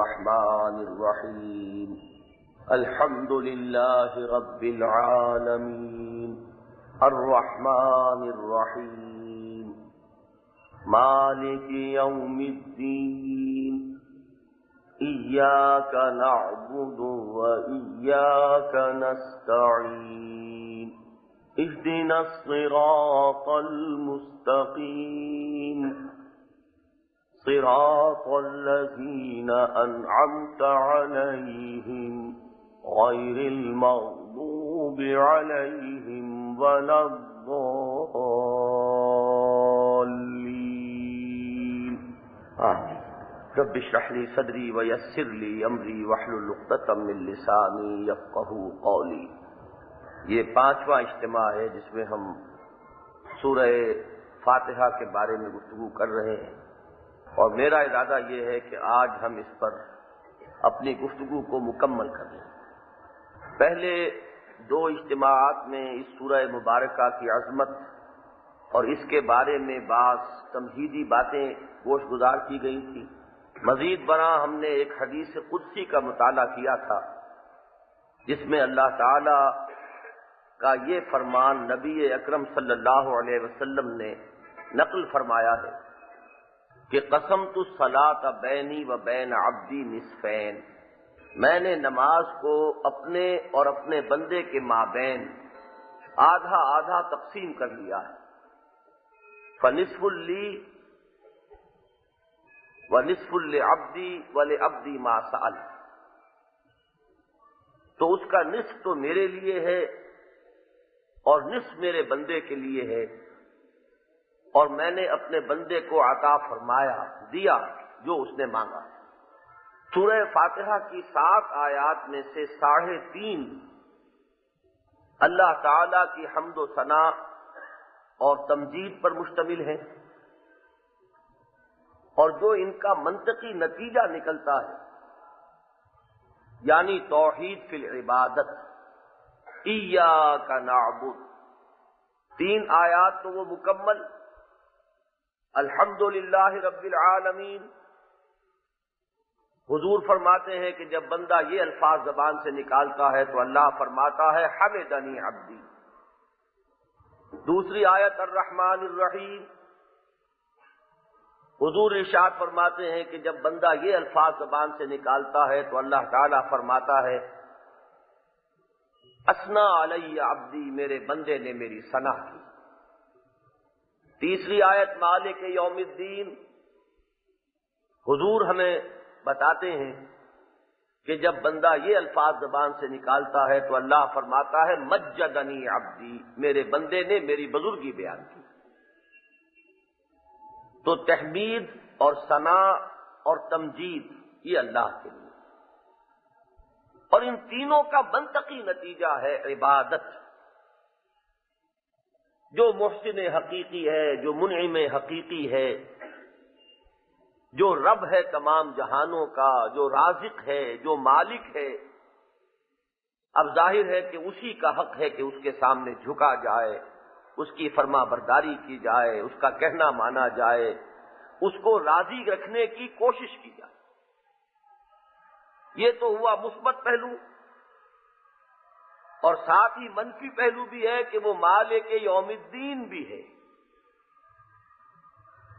الرحمن الرحيم الحمد لله رب العالمين الرحمن الرحيم مالك يوم الدين إياك نعبد وإياك نستعين اهدنا الصراط المستقيم صراط الذين أنعمت عليهم غير المغضوب عليهم ولا الضالين آمين رب اشرح لي صدري ويسر لي أمري واحلل عقدة من لساني يفقهوا قولي۔ یہ پانچواں اجتماع ہے جس میں ہم سورہ فاتحہ کے بارے میں گفتگو کر رہے ہیں، اور میرا ارادہ یہ ہے کہ آج ہم اس پر اپنی گفتگو کو مکمل کر لیں۔ پہلے دو اجتماعات میں اس سورہ مبارکہ کی عظمت اور اس کے بارے میں بعض تمہیدی باتیں گوش گزار کی گئی تھی۔ مزید برآں ہم نے ایک حدیث قدسی کا مطالعہ کیا تھا جس میں اللہ تعالی کا یہ فرمان نبی اکرم صلی اللہ علیہ وسلم نے نقل فرمایا ہے کہ قسمت الصلاۃ بینی و بین عبدی نصفین، میں نے نماز کو اپنے اور اپنے بندے کے مابین آدھا آدھا تقسیم کر لیا ہے۔ فنصف لی ونصف لعبدی ولعبدی ما سأل، تو اس کا نصف تو میرے لیے ہے اور نصف میرے بندے کے لیے ہے، اور میں نے اپنے بندے کو عطا فرمایا، دیا جو اس نے مانگا۔ سورہ فاتحہ کی 7 آیات میں سے 3.5 اللہ تعالی کی حمد و ثنا اور تمجید پر مشتمل ہیں، اور جو ان کا منطقی نتیجہ نکلتا ہے یعنی توحید فی العبادت، ایاک نعبد، 3 آیات تو وہ مکمل الحمدللہ رب العالمین۔ حضور فرماتے ہیں کہ جب بندہ یہ الفاظ زبان سے نکالتا ہے تو اللہ فرماتا ہے حمدنی عبدی۔ دوسری آیت الرحمن الرحیم، حضور ارشاد فرماتے ہیں کہ جب بندہ یہ الفاظ زبان سے نکالتا ہے تو اللہ تعالی فرماتا ہے اثنا علی عبدی، میرے بندے نے میری ثنا کی۔ تیسری آیت مالک یوم الدین، حضور ہمیں بتاتے ہیں کہ جب بندہ یہ الفاظ زبان سے نکالتا ہے تو اللہ فرماتا ہے مجدنی عبدی، میرے بندے نے میری بزرگی بیان کی۔ تو تحمید اور ثنا اور تمجید یہ اللہ کے لیے، اور ان تینوں کا منطقی نتیجہ ہے عبادت۔ جو محسن حقیقی ہے، جو منعم حقیقی ہے، جو رب ہے تمام جہانوں کا، جو رازق ہے، جو مالک ہے، اب ظاہر ہے کہ اسی کا حق ہے کہ اس کے سامنے جھکا جائے، اس کی فرما برداری کی جائے، اس کا کہنا مانا جائے، اس کو راضی رکھنے کی کوشش کی جائے۔ یہ تو ہوا مثبت پہلو، اور ساتھ ہی منفی پہلو بھی ہے کہ وہ مالک یوم الدین بھی ہے،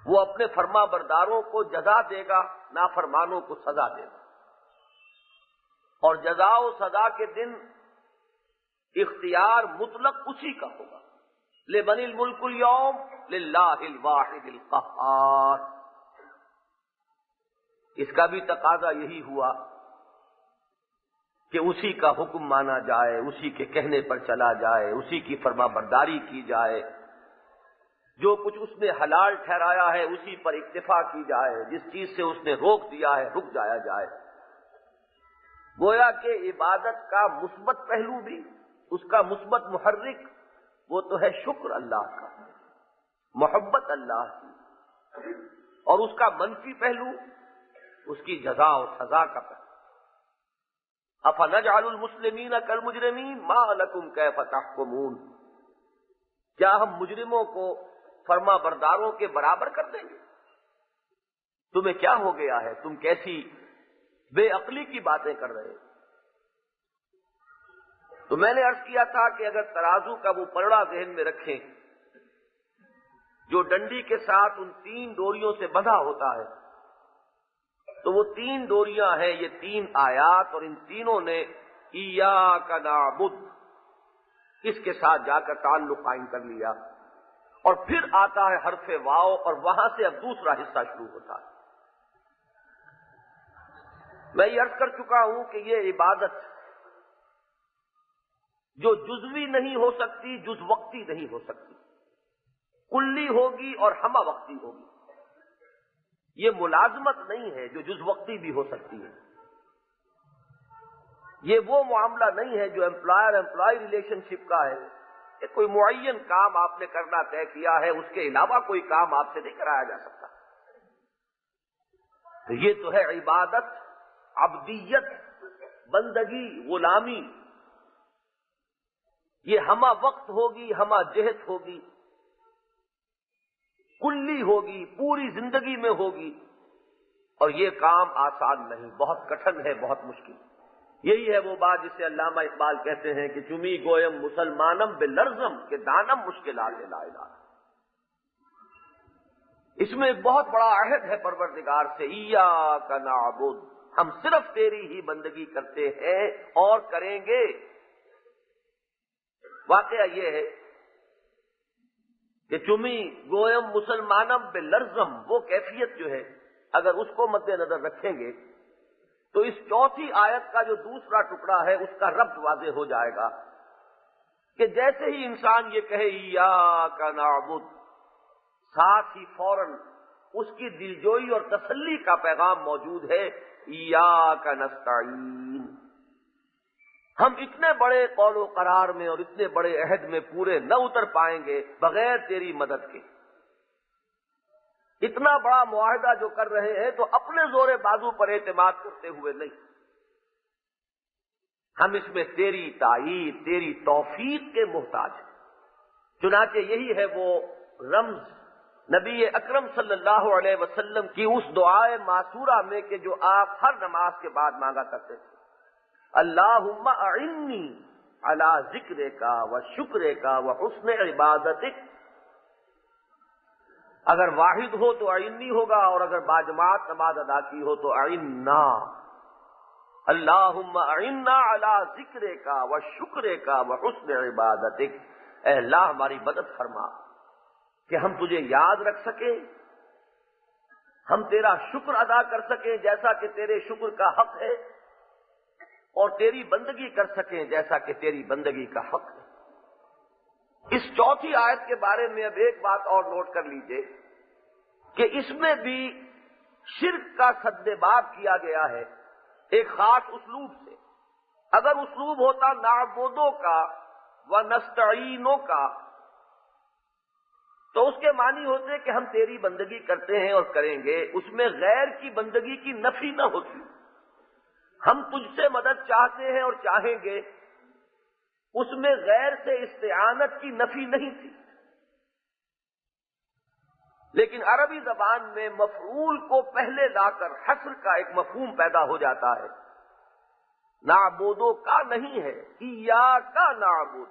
وہ اپنے فرما برداروں کو جزا دے گا، نافرمانوں کو سزا دے گا، اور جزا و سزا کے دن اختیار مطلق اسی کا ہوگا۔ لمن الملک اليوم للہ الواحد القہار، اس کا بھی تقاضا یہی ہوا کہ اسی کا حکم مانا جائے، اسی کے کہنے پر چلا جائے، اسی کی فرما برداری کی جائے، جو کچھ اس نے حلال ٹھہرایا ہے اسی پر اکتفا کی جائے، جس چیز سے اس نے روک دیا ہے رک جایا جائے۔ گویا کہ عبادت کا مثبت پہلو بھی، اس کا مثبت محرک وہ تو ہے شکر اللہ کا، محبت اللہ کی، اور اس کا منفی پہلو اس کی جزا اور سزا کا پہلو۔ افنجعل المسلمین کالمجرمین ما لکم کیف تحکمون، کیا ہم مجرموں کو فرما برداروں کے برابر کر دیں گے؟ تمہیں کیا ہو گیا ہے، تم کیسی بے عقلی کی باتیں کر رہے ہیں۔ تو میں نے عرض کیا تھا کہ اگر ترازو کا وہ پلڑا ذہن میں رکھیں جو ڈنڈی کے ساتھ ان 3 ڈوریوں سے بندھا ہوتا ہے، تو وہ 3 ڈوریاں ہیں یہ 3 آیات، اور ان تینوں نے ایاک نعبد اس کے ساتھ جا کر تعلق قائم کر لیا، اور پھر آتا ہے حرف واو، اور وہاں سے اب دوسرا حصہ شروع ہوتا ہے۔ میں یہ عرض کر چکا ہوں کہ یہ عبادت جو جزوی نہیں ہو سکتی، جز وقتی نہیں ہو سکتی، کلی ہوگی اور ہمہ وقتی ہوگی۔ یہ ملازمت نہیں ہے جو جز وقتی بھی ہو سکتی ہے۔ یہ وہ معاملہ نہیں ہے جو امپلائر امپلائی ریلیشن شپ کا ہے کہ کوئی معین کام آپ نے کرنا طے کیا ہے، اس کے علاوہ کوئی کام آپ سے نہیں کرایا جا سکتا۔ تو یہ تو ہے عبادت، عبدیت، بندگی، غلامی۔ یہ ہمہ وقت ہوگی، ہمہ جہت ہوگی، کلی ہوگی، پوری زندگی میں ہوگی، اور یہ کام آسان نہیں، بہت کٹھن ہے، بہت مشکل۔ یہی ہے وہ بات جسے علامہ اقبال کہتے ہیں کہ چمی گویم مسلمانم بلرزم کہ دانم مشکلات لا الہ۔ اس میں ایک بہت بڑا عہد ہے پروردگار سے، ایاک نعبد، ہم صرف تیری ہی بندگی کرتے ہیں اور کریں گے۔ واقعہ یہ ہے کہ چمی گویم مسلمانم بلرزم، وہ کیفیت جو ہے اگر اس کو مد نظر رکھیں گے تو اس چوتھی آیت کا جو دوسرا ٹکڑا ہے اس کا ربط واضح ہو جائے گا کہ جیسے ہی انسان یہ کہے ایاک نعبد، ساتھ ہی فوراً اس کی دلجوئی اور تسلی کا پیغام موجود ہے، ایاک نستعین۔ ہم اتنے بڑے قول و قرار میں اور اتنے بڑے عہد میں پورے نہ اتر پائیں گے بغیر تیری مدد کے۔ اتنا بڑا معاہدہ جو کر رہے ہیں تو اپنے زور بازو پر اعتماد کرتے ہوئے نہیں، ہم اس میں تیری تائید، تیری توفیق کے محتاج ہیں۔ چنانچہ یہی ہے وہ رمز نبی اکرم صلی اللہ علیہ وسلم کی اس دعائے معصورہ میں کہ جو آپ ہر نماز کے بعد مانگا کرتے تھے، اللہم اعنی علی ذکرک و شکرک و حسن عبادتک۔ اگر واحد ہو تو اعنی ہوگا، اور اگر باجماعت نماز ادا کی ہو تو اعنا۔ اللہم اعنا علی ذکرک و شکرک و حسن عبادتک۔ اے اللہ ہماری مدد فرما کہ ہم تجھے یاد رکھ سکیں، ہم تیرا شکر ادا کر سکیں جیسا کہ تیرے شکر کا حق ہے، اور تیری بندگی کر سکیں جیسا کہ تیری بندگی کا حق ہے۔ اس چوتھی آیت کے بارے میں اب ایک بات اور نوٹ کر لیجئے کہ اس میں بھی شرک کا سد باب کیا گیا ہے ایک خاص اسلوب سے۔ اگر اسلوب ہوتا نعبدوں کا و نستعینوں کا تو اس کے معنی ہوتے کہ ہم تیری بندگی کرتے ہیں اور کریں گے، اس میں غیر کی بندگی کی نفی نہ ہوتی۔ ہم تجھ سے مدد چاہتے ہیں اور چاہیں گے، اس میں غیر سے استعانت کی نفی نہیں تھی۔ لیکن عربی زبان میں مفعول کو پہلے لا کر حصر کا ایک مفہوم پیدا ہو جاتا ہے۔ نعبدو کا نہیں ہے، ایاک نعبد،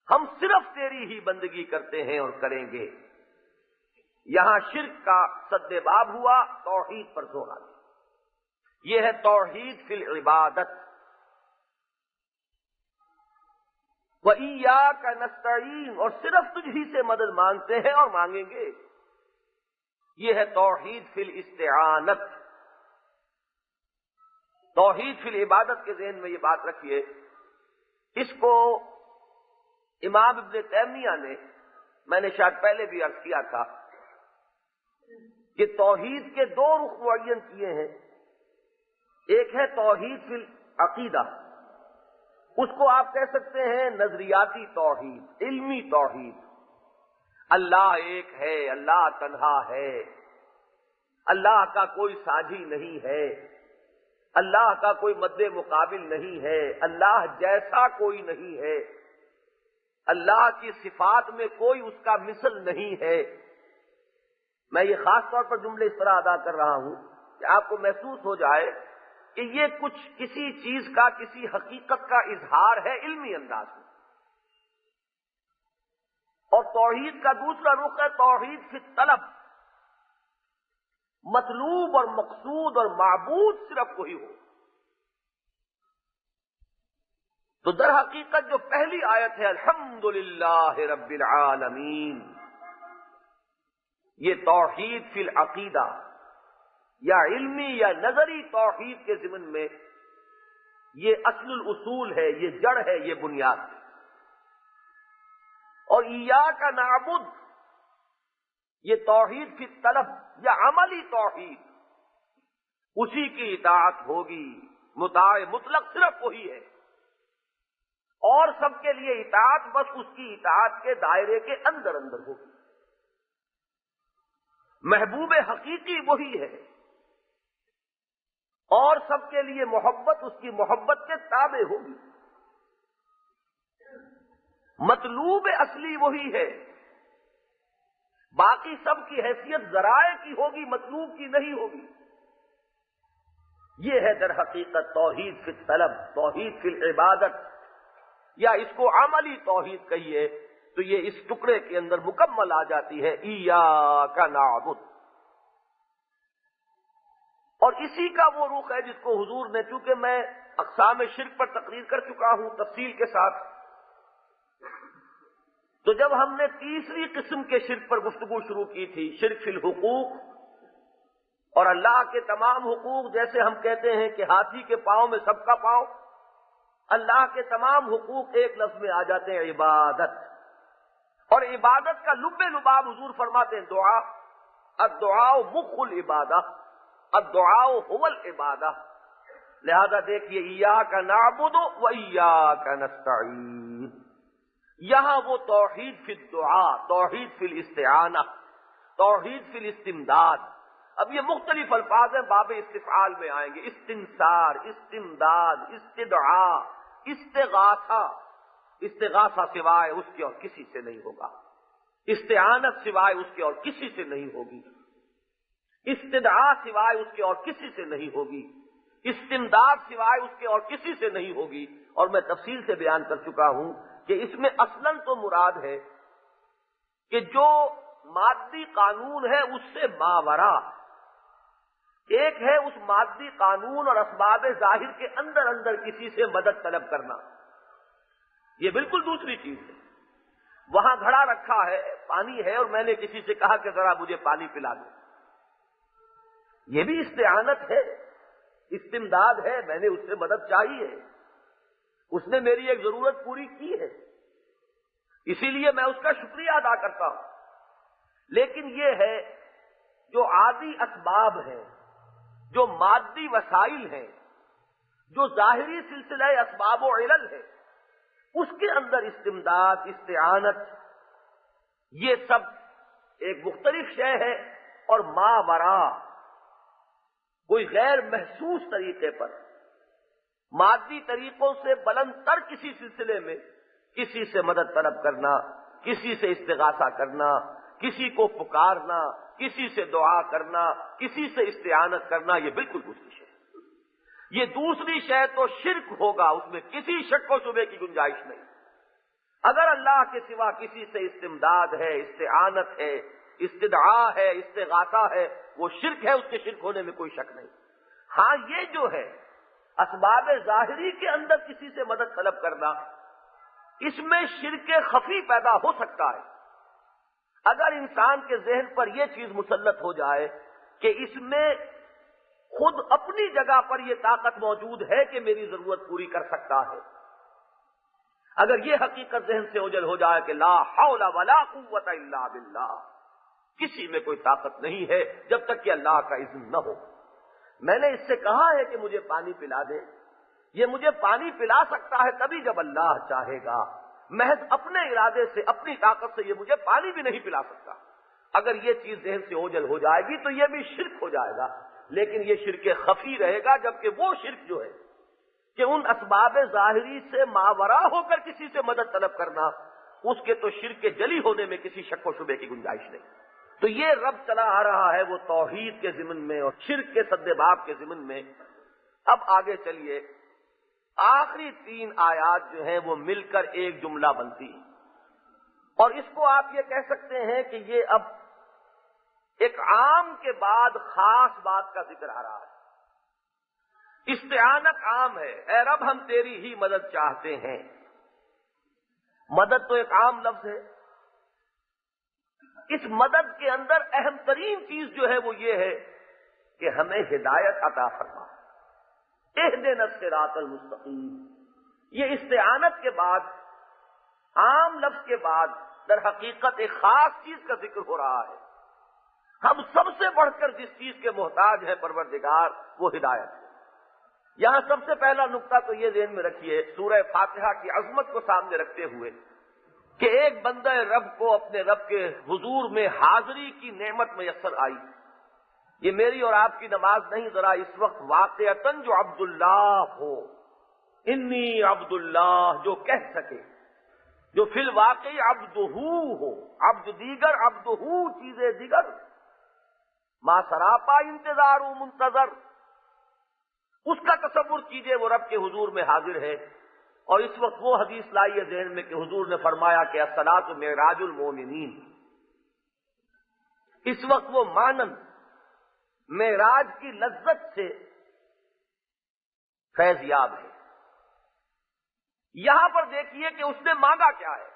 ہم صرف تیری ہی بندگی کرتے ہیں اور کریں گے۔ یہاں شرک کا سد باب ہوا، توحید پر زور آ گیا۔ یہ ہے توحید فی العبادت۔ وَإِيَّاكَ نَسْتَعِينُ، اور صرف تجھ ہی سے مدد مانگتے ہیں اور مانگیں گے۔ یہ ہے توحید فی الاستعانت۔ توحید فی العبادت کے ذہن میں یہ بات رکھیے، اس کو امام ابن تیمیہ نے، میں نے شاید پہلے بھی عرض کیا تھا کہ توحید کے 2 رخ معین کیے ہیں۔ ایک ہے توحید فی العقیدہ، اس کو آپ کہہ سکتے ہیں نظریاتی توحید، علمی توحید۔ اللہ ایک ہے، اللہ تنہا ہے، اللہ کا کوئی ساجی نہیں ہے، اللہ کا کوئی مد مقابل نہیں ہے، اللہ جیسا کوئی نہیں ہے، اللہ کی صفات میں کوئی اس کا مثل نہیں ہے۔ میں یہ خاص طور پر جملے اس طرح ادا کر رہا ہوں کہ آپ کو محسوس ہو جائے کہ یہ کچھ کسی چیز کا، کسی حقیقت کا اظہار ہے علمی انداز میں، اور توحید کا دوسرا رخ ہے توحید فی الطلب، مطلوب اور مقصود اور معبود صرف وہی ہو۔ تو در حقیقت جو پہلی آیت ہے الحمدللہ رب العالمین، یہ توحید فی العقیدہ یا علمی یا نظری توحید کے ضمن میں یہ اصل الاصول ہے، یہ جڑ ہے، یہ بنیاد ہے۔ اور ایاک نعبد یہ توحید فی الطلب یا عملی توحید، اسی کی اطاعت ہوگی، مطاع مطلق صرف وہی ہے، اور سب کے لیے اطاعت بس اس کی اطاعت کے دائرے کے اندر اندر ہوگی۔ محبوب حقیقی وہی ہے، اور سب کے لیے محبت اس کی محبت کے تابع ہوگی۔ مطلوب اصلی وہی ہے، باقی سب کی حیثیت ذرائع کی ہوگی، مطلوب کی نہیں ہوگی۔ یہ ہے در حقیقت توحید فی الطلب، توحید فی العبادت، یا اس کو عملی توحید کہیے تو یہ اس ٹکڑے کے اندر مکمل آ جاتی ہے ایاک نعبد۔ اور اسی کا وہ رخ ہے جس کو حضور نے، چونکہ میں اقسام شرک پر تقریر کر چکا ہوں تفصیل کے ساتھ، تو جب ہم نے تیسری قسم کے شرک پر گفتگو شروع کی تھی، شرک فی الحقوق، اور اللہ کے تمام حقوق، جیسے ہم کہتے ہیں کہ ہاتھی کے پاؤں میں سب کا پاؤں، اللہ کے تمام حقوق ایک لفظ میں آ جاتے ہیں عبادت، اور عبادت کا لب لباب حضور فرماتے ہیں دعا، الدعاء مخ العبادہ، الدعاء هو العبادہ۔ لہذا دیکھیے ایاک نعبد و ایاک نستعین، یہاں وہ توحید فی الدعاء، توحید فی الاستعانہ، توحید فی الاستمداد۔ اب یہ مختلف الفاظ ہیں، باب استفعال میں آئیں گے، استنصار، استمداد، استدعاء، استغاثہ۔ استغاثہ سوائے اس کے اور کسی سے نہیں ہوگا، استعانت سوائے اس کے اور کسی سے نہیں ہوگی، استدعاء سوائے اس کے اور کسی سے نہیں ہوگی، استمداد سوائے اس کے اور کسی سے نہیں ہوگی۔ اور میں تفصیل سے بیان کر چکا ہوں کہ اس میں اصلاً تو مراد ہے کہ جو مادی قانون ہے اس سے ماورا، ایک ہے اس مادی قانون اور اسباب ظاہر کے اندر اندر کسی سے مدد طلب کرنا، یہ بالکل دوسری چیز ہے۔ وہاں گھڑا رکھا ہے، پانی ہے، اور میں نے کسی سے کہا کہ ذرا مجھے پانی پلا دو، یہ بھی استعانت ہے، استمداد ہے، میں نے اس سے مدد چاہی ہے، اس نے میری ایک ضرورت پوری کی ہے، اسی لیے میں اس کا شکریہ ادا کرتا ہوں۔ لیکن یہ ہے جو عادی اسباب ہیں، جو مادی وسائل ہیں، جو ظاہری سلسلہ اسباب و علل ہے، اس کے اندر استمداد، استعانت، یہ سب ایک مختلف شے ہے، اور ماورا کوئی غیر محسوس طریقے پر، مادی طریقوں سے بلند تر کسی سلسلے میں کسی سے مدد طلب کرنا، کسی سے استغاثہ کرنا، کسی کو پکارنا، کسی سے دعا کرنا، کسی سے استعانت کرنا، یہ بالکل دوسری شے۔ یہ دوسری شے تو شرک ہوگا، اس میں کسی شک و شبے کی گنجائش نہیں۔ اگر اللہ کے سوا کسی سے استمداد ہے، استعانت ہے، استدعاء ہے، استغاثہ ہے، وہ شرک ہے، اس کے شرک ہونے میں کوئی شک نہیں۔ ہاں یہ جو ہے اسباب ظاہری کے اندر کسی سے مدد طلب کرنا، اس میں شرک خفی پیدا ہو سکتا ہے۔ اگر انسان کے ذہن پر یہ چیز مسلط ہو جائے کہ اس میں خود اپنی جگہ پر یہ طاقت موجود ہے کہ میری ضرورت پوری کر سکتا ہے، اگر یہ حقیقت ذہن سے اوجھل ہو جائے کہ لا حول ولا قوت الا باللہ، کسی میں کوئی طاقت نہیں ہے جب تک کہ اللہ کا اذن نہ ہو۔ میں نے اس سے کہا ہے کہ مجھے پانی پلا دے، یہ مجھے پانی پلا سکتا ہے تبھی جب اللہ چاہے گا، محض اپنے ارادے سے، اپنی طاقت سے یہ مجھے پانی بھی نہیں پلا سکتا۔ اگر یہ چیز ذہن سے اوجھل ہو جائے گی تو یہ بھی شرک ہو جائے گا، لیکن یہ شرک خفی رہے گا، جبکہ وہ شرک جو ہے کہ ان اسباب ظاہری سے ماورا ہو کر کسی سے مدد طلب کرنا، اس کے تو شرک کے جلی ہونے میں کسی شک و شبے کی گنجائش نہیں۔ تو یہ رب چلا آ رہا ہے وہ توحید کے ضمن میں اور شرک کے سد باب کے ضمن میں، اب آگے چلیے، آخری 3 آیات جو ہیں وہ مل کر ایک جملہ بنتی ہیں، اور اس کو آپ یہ کہہ سکتے ہیں کہ یہ اب ایک عام کے بعد خاص بات کا ذکر آ رہا ہے۔ استعانت عام ہے، اے رب ہم تیری ہی مدد چاہتے ہیں۔ مدد تو ایک عام لفظ ہے، اس مدد کے اندر اہم ترین چیز جو ہے وہ یہ ہے کہ ہمیں ہدایت عطا فرما، اہدنا الصراط المستقیم۔ یہ استعانت کے بعد، عام لفظ کے بعد، در حقیقت ایک خاص چیز کا ذکر ہو رہا ہے۔ ہم سب سے بڑھ کر جس چیز کے محتاج ہے پروردگار، وہ ہدایت ہے۔ یہاں سب سے پہلا نقطہ تو یہ ذہن میں رکھیے، سورہ فاتحہ کی عظمت کو سامنے رکھتے ہوئے، کہ ایک بندہ رب کو اپنے رب کے حضور میں حاضری کی نعمت میسر آئی۔ یہ میری اور آپ کی نماز نہیں، ذرا اس وقت واقعتاً جو عبداللہ ہو، انی عبداللہ جو کہہ سکے، جو فی الواقع عبدہ ہو، عبد دیگر عبدہ چیزیں دیگر، ما سراپا انتظار و منتظر، اس کا تصور کیجئے وہ رب کے حضور میں حاضر ہے۔ اور اس وقت وہ حدیث لائیے ذہن میں کہ حضور نے فرمایا کہ الصلاۃ معراج المومنین، اس وقت وہ مانند معراج کی لذت سے فیض یاب ہے۔ یہاں پر دیکھیے کہ اس نے مانگا کیا ہے،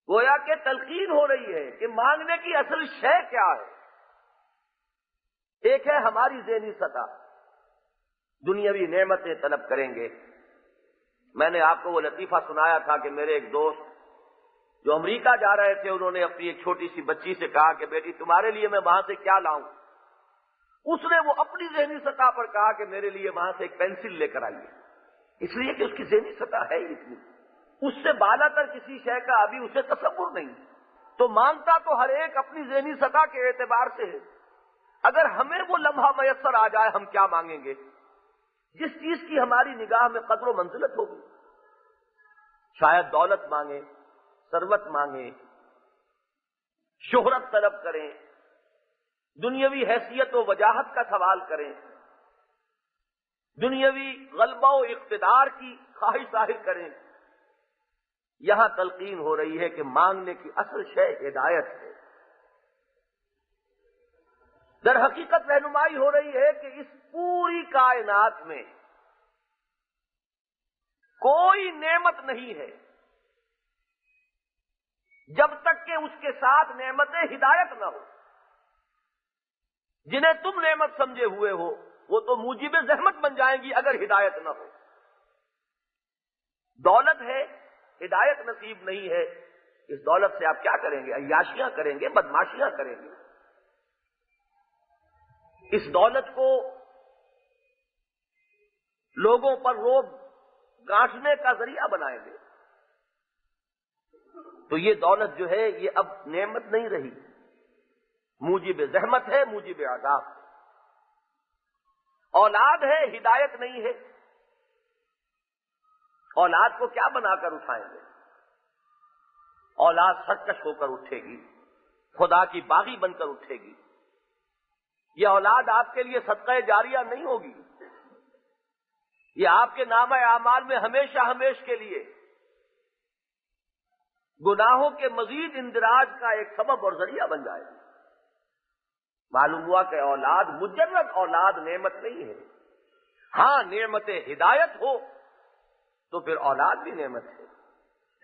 گویا کہ تلقین ہو رہی ہے کہ مانگنے کی اصل شے کیا ہے۔ ایک ہے ہماری ذہنی سطح، دنیاوی نعمتیں طلب کریں گے۔ میں نے آپ کو وہ لطیفہ سنایا تھا کہ میرے ایک دوست جو امریکہ جا رہے تھے، انہوں نے اپنی ایک چھوٹی سی بچی سے کہا کہ بیٹی تمہارے لیے میں وہاں سے کیا لاؤں؟ اس نے وہ اپنی ذہنی سطح پر کہا کہ میرے لیے وہاں سے ایک پینسل لے کر آئیے، اس لیے کہ اس کی ذہنی سطح ہے اتنی، اس سے بالا تر کسی شے کا ابھی اسے تصور نہیں۔ تو مانگتا تو ہر ایک اپنی ذہنی سطح کے اعتبار سے ہے۔ اگر ہمیں وہ لمحہ میسر آ جائے، ہم کیا مانگیں گے؟ جس چیز کی ہماری نگاہ میں قدر و منزلت ہوگی، شاید دولت مانگیں، ثروت مانگیں، شہرت طلب کریں، دنیاوی حیثیت و وجاہت کا سوال کریں، دنیاوی غلبہ و اقتدار کی خواہش ظاہر کریں۔ یہاں تلقین ہو رہی ہے کہ مانگنے کی اصل شے ہدایت ہے۔ در حقیقت رہنمائی ہو رہی ہے کہ اس پوری کائنات میں کوئی نعمت نہیں ہے جب تک کہ اس کے ساتھ نعمت ہدایت نہ ہو۔ جنہیں تم نعمت سمجھے ہوئے ہو وہ تو موجب زحمت بن جائیں گی اگر ہدایت نہ ہو۔ دولت ہے، ہدایت نصیب نہیں ہے، اس دولت سے آپ کیا کریں گے؟ عیاشیاں کریں گے، بدماشیاں کریں گے، اس دولت کو لوگوں پر روب گانٹنے کا ذریعہ بنائیں گے۔ تو یہ دولت جو ہے یہ اب نعمت نہیں رہی، موجب زحمت ہے، موجب عذاب ہے۔ اولاد ہے، ہدایت نہیں ہے، اولاد کو کیا بنا کر اٹھائیں گے؟ اولاد سرکش ہو کر اٹھے گی، خدا کی باغی بن کر اٹھے گی۔ یہ اولاد آپ کے لیے صدقہ جاریہ نہیں ہوگی، یہ آپ کے نامہ اعمال میں ہمیشہ ہمیش کے لیے گناہوں کے مزید اندراج کا ایک سبب اور ذریعہ بن جائے گی۔ معلوم ہوا کہ اولاد مجرد اولاد نعمت نہیں ہے۔ ہاں نعمت ہدایت ہو تو پھر اولاد بھی نعمت ہے۔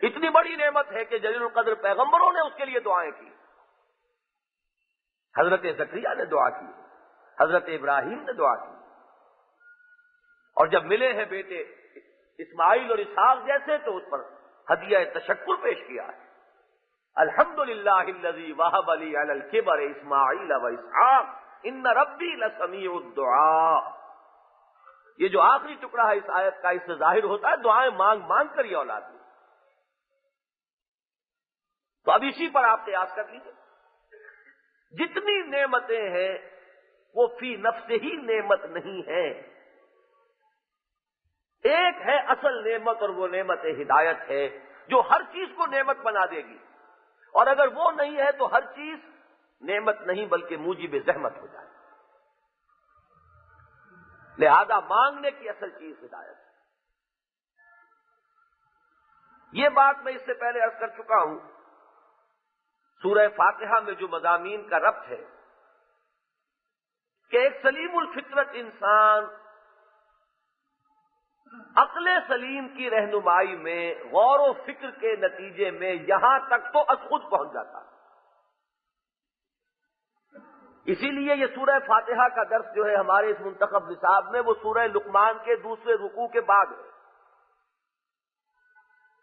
اتنی بڑی نعمت ہے کہ جلیل القدر پیغمبروں نے اس کے لیے دعائیں کی۔ حضرت زکریا نے دعا کی، حضرت ابراہیم نے دعا کی، اور جب ملے ہیں بیٹے اسماعیل اور اسحاق جیسے تو اس پر ہدیہ تشکر پیش کیا ہے۔ الحمدللہ الذی وہب لی علی الکبر اسماعیل و اسحاق ان ربی لسمیع الدعاء۔ یہ جو آخری ٹکڑا ہے اس آیت کا، اس سے ظاہر ہوتا ہے دعائیں مانگ مانگ کر یہ اولاد دی۔ تو اب اسی پر آپ قیاس کر لیجیے، جتنی نعمتیں ہیں وہ فی نفس ہی نعمت نہیں ہیں۔ ایک ہے اصل نعمت اور وہ نعمت ہدایت ہے جو ہر چیز کو نعمت بنا دے گی، اور اگر وہ نہیں ہے تو ہر چیز نعمت نہیں بلکہ موجب زحمت ہو جائے۔ لہذا مانگنے کی اصل چیز ہدایت ہے۔ یہ بات میں اس سے پہلے عرض کر چکا ہوں، سورہ فاتحہ میں جو مضامین کا ربط ہے کہ ایک سلیم الفطرت انسان عقل سلیم کی رہنمائی میں غور و فکر کے نتیجے میں یہاں تک تو از خود پہنچ جاتا ہے۔ اسی لیے یہ سورہ فاتحہ کا درس جو ہے ہمارے اس منتخب نصاب میں وہ سورہ لقمان کے دوسرے رکوع کے بعد ہے۔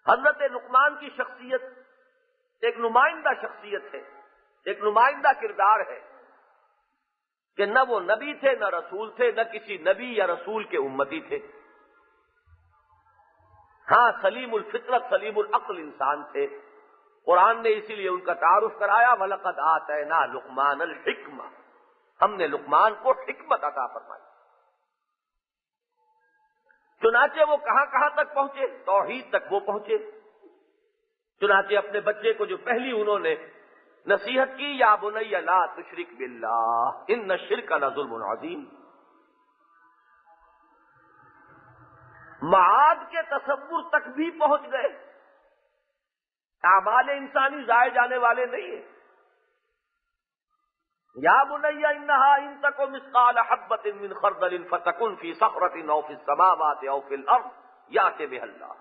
حضرت لقمان کی شخصیت ایک نمائندہ شخصیت ہے، ایک نمائندہ کردار ہے کہ نہ وہ نبی تھے نہ رسول تھے، نہ کسی نبی یا رسول کے امتی تھے، ہاں سلیم الفطرت سلیم العقل انسان تھے۔ قرآن نے اسی لیے ان کا تعارف کرایا، وَلَقَدْ آتَيْنَا لُقْمَانَ الْحِكْمَةَ، ہم نے لقمان کو حکمت عطا فرمائی۔ چنانچہ وہ کہاں کہاں تک پہنچے؟ توحید تک وہ پہنچے۔ چنانچہ اپنے بچے کو جو پہلی انہوں نے نصیحت کی، یا بنی لا تشرک باللہ ان الشرک لظلم عظیم، معاد کے تصور تک بھی پہنچ گئے۔ اعمال انسانی ضائع جانے والے نہیں ہیں۔ یا بنی انہا ان تک مثقال حبۃ من خردل فتکن فی صخرۃ او فی السماوات او فی الارض یأت بها اللہ۔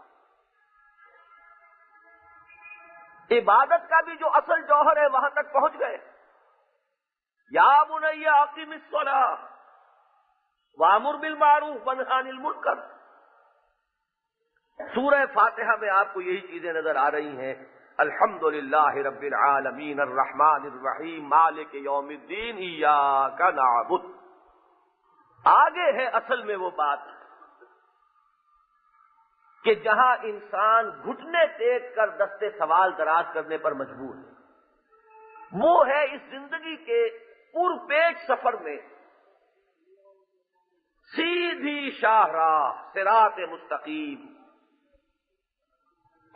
عبادت کا بھی جو اصل جوہر ہے وہاں تک پہنچ گئے۔ یا بنی اقم الصلاۃ وامر بالمعروف وانہ عن المنکر۔ سورہ فاتحہ میں آپ کو یہی چیزیں نظر آ رہی ہیں، الحمدللہ رب العالمین الرحمن الرحیم مالک یوم الدین ایاک نعبد۔ آگے ہے اصل میں وہ بات کہ جہاں انسان گھٹنے ٹیک کر دستے سوال دراز کرنے پر مجبور ہے، وہ ہے اس زندگی کے پرپیچ سفر میں سیدھی شاہراہ صراط مستقیم،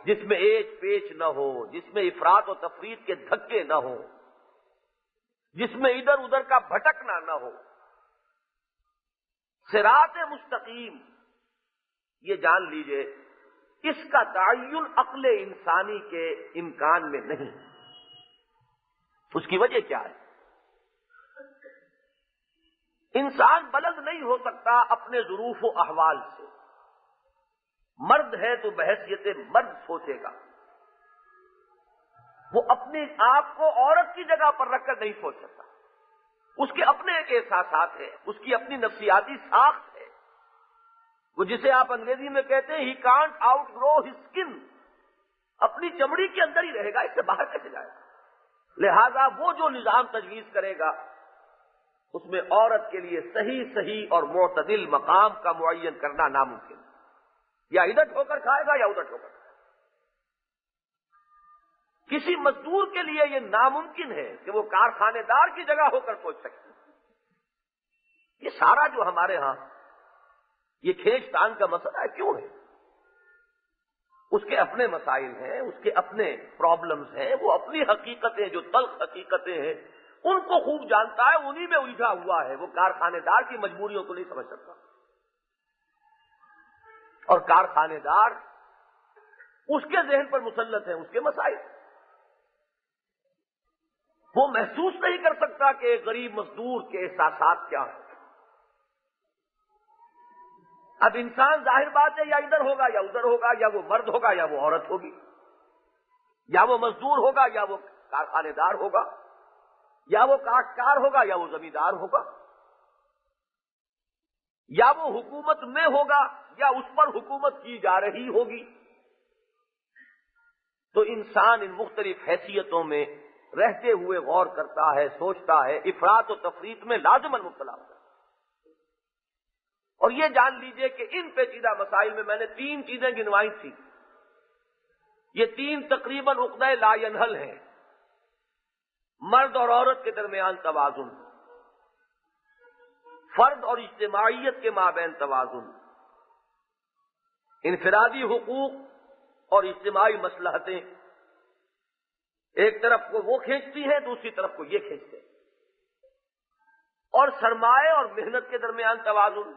جس میں ایچ پیچ نہ ہو، جس میں افراط و تفریط کے دھکے نہ ہو، جس میں ادھر ادھر کا بھٹکنا نہ ہو۔ صراط مستقیم یہ جان لیجئے اس کا تعین عقل انسانی کے امکان میں نہیں۔ اس کی وجہ کیا ہے؟ انسان بلند نہیں ہو سکتا اپنے ظروف و احوال سے۔ مرد ہے تو بحیثیت مرد سوچے گا، وہ اپنے آپ کو عورت کی جگہ پر رکھ کر نہیں سوچ سکتا۔ اس کے اپنے ایک احساسات ہیں، اس کی اپنی نفسیاتی ساخت ہے، وہ جسے آپ انگریزی میں کہتے ہیں he can't outgrow his skin, اپنی چمڑی کے اندر ہی رہے گا، اس سے باہر کیسے جائے گا؟ لہذا وہ جو نظام تجویز کرے گا اس میں عورت کے لیے صحیح اور معتدل مقام کا معین کرنا ناممکن ہے۔ یا ادھر ٹھوکر کھائے گا یا ادھر ٹھوکر کھائے گا۔ کسی مزدور کے لیے یہ ناممکن ہے کہ وہ کارخانے دار کی جگہ ہو کر سوچ سکے۔ یہ سارا جو ہمارے ہاں یہ کھینچ تان کا مسئلہ ہے، کیوں ہے؟ اس کے اپنے مسائل ہیں، اس کے اپنے پرابلمز ہیں، وہ اپنی حقیقتیں جو تلخ حقیقتیں ہیں ان کو خوب جانتا ہے، انہی میں الجھا ہوا ہے، وہ کارخانے دار کی مجبوریوں کو نہیں سمجھ سکتا۔ اور کارخانے دار اس کے ذہن پر مسلط ہیں، اس کے مسائل، وہ محسوس نہیں کر سکتا کہ ایک غریب مزدور کے احساسات کیا ہیں۔ اب انسان ظاہر بات ہے یا ادھر ہوگا یا ادھر ہوگا، یا وہ مرد ہوگا یا وہ عورت ہوگی، یا وہ مزدور ہوگا یا وہ کارخانے دار ہوگا، یا وہ کاشتکار ہوگا یا وہ زمیندار ہوگا، یا وہ حکومت میں ہوگا یا اس پر حکومت کی جا رہی ہوگی۔ تو انسان ان مختلف حیثیتوں میں رہتے ہوئے غور کرتا ہے، سوچتا ہے، افراط و تفریط میں لازماً مبتلا ہوتا ہے۔ اور یہ جان لیجئے کہ ان پیچیدہ مسائل میں میں نے 3 چیزیں گنوائی تھی، یہ 3 تقریباً عقدہ لا ینحل ہیں۔ مرد اور عورت کے درمیان توازن، فرد اور اجتماعیت کے مابین توازن، انفرادی حقوق اور اجتماعی مصلحتیں، ایک طرف کو وہ کھینچتی ہیں دوسری طرف کو یہ کھینچتے ہیں، اور سرمایہ اور محنت کے درمیان توازن،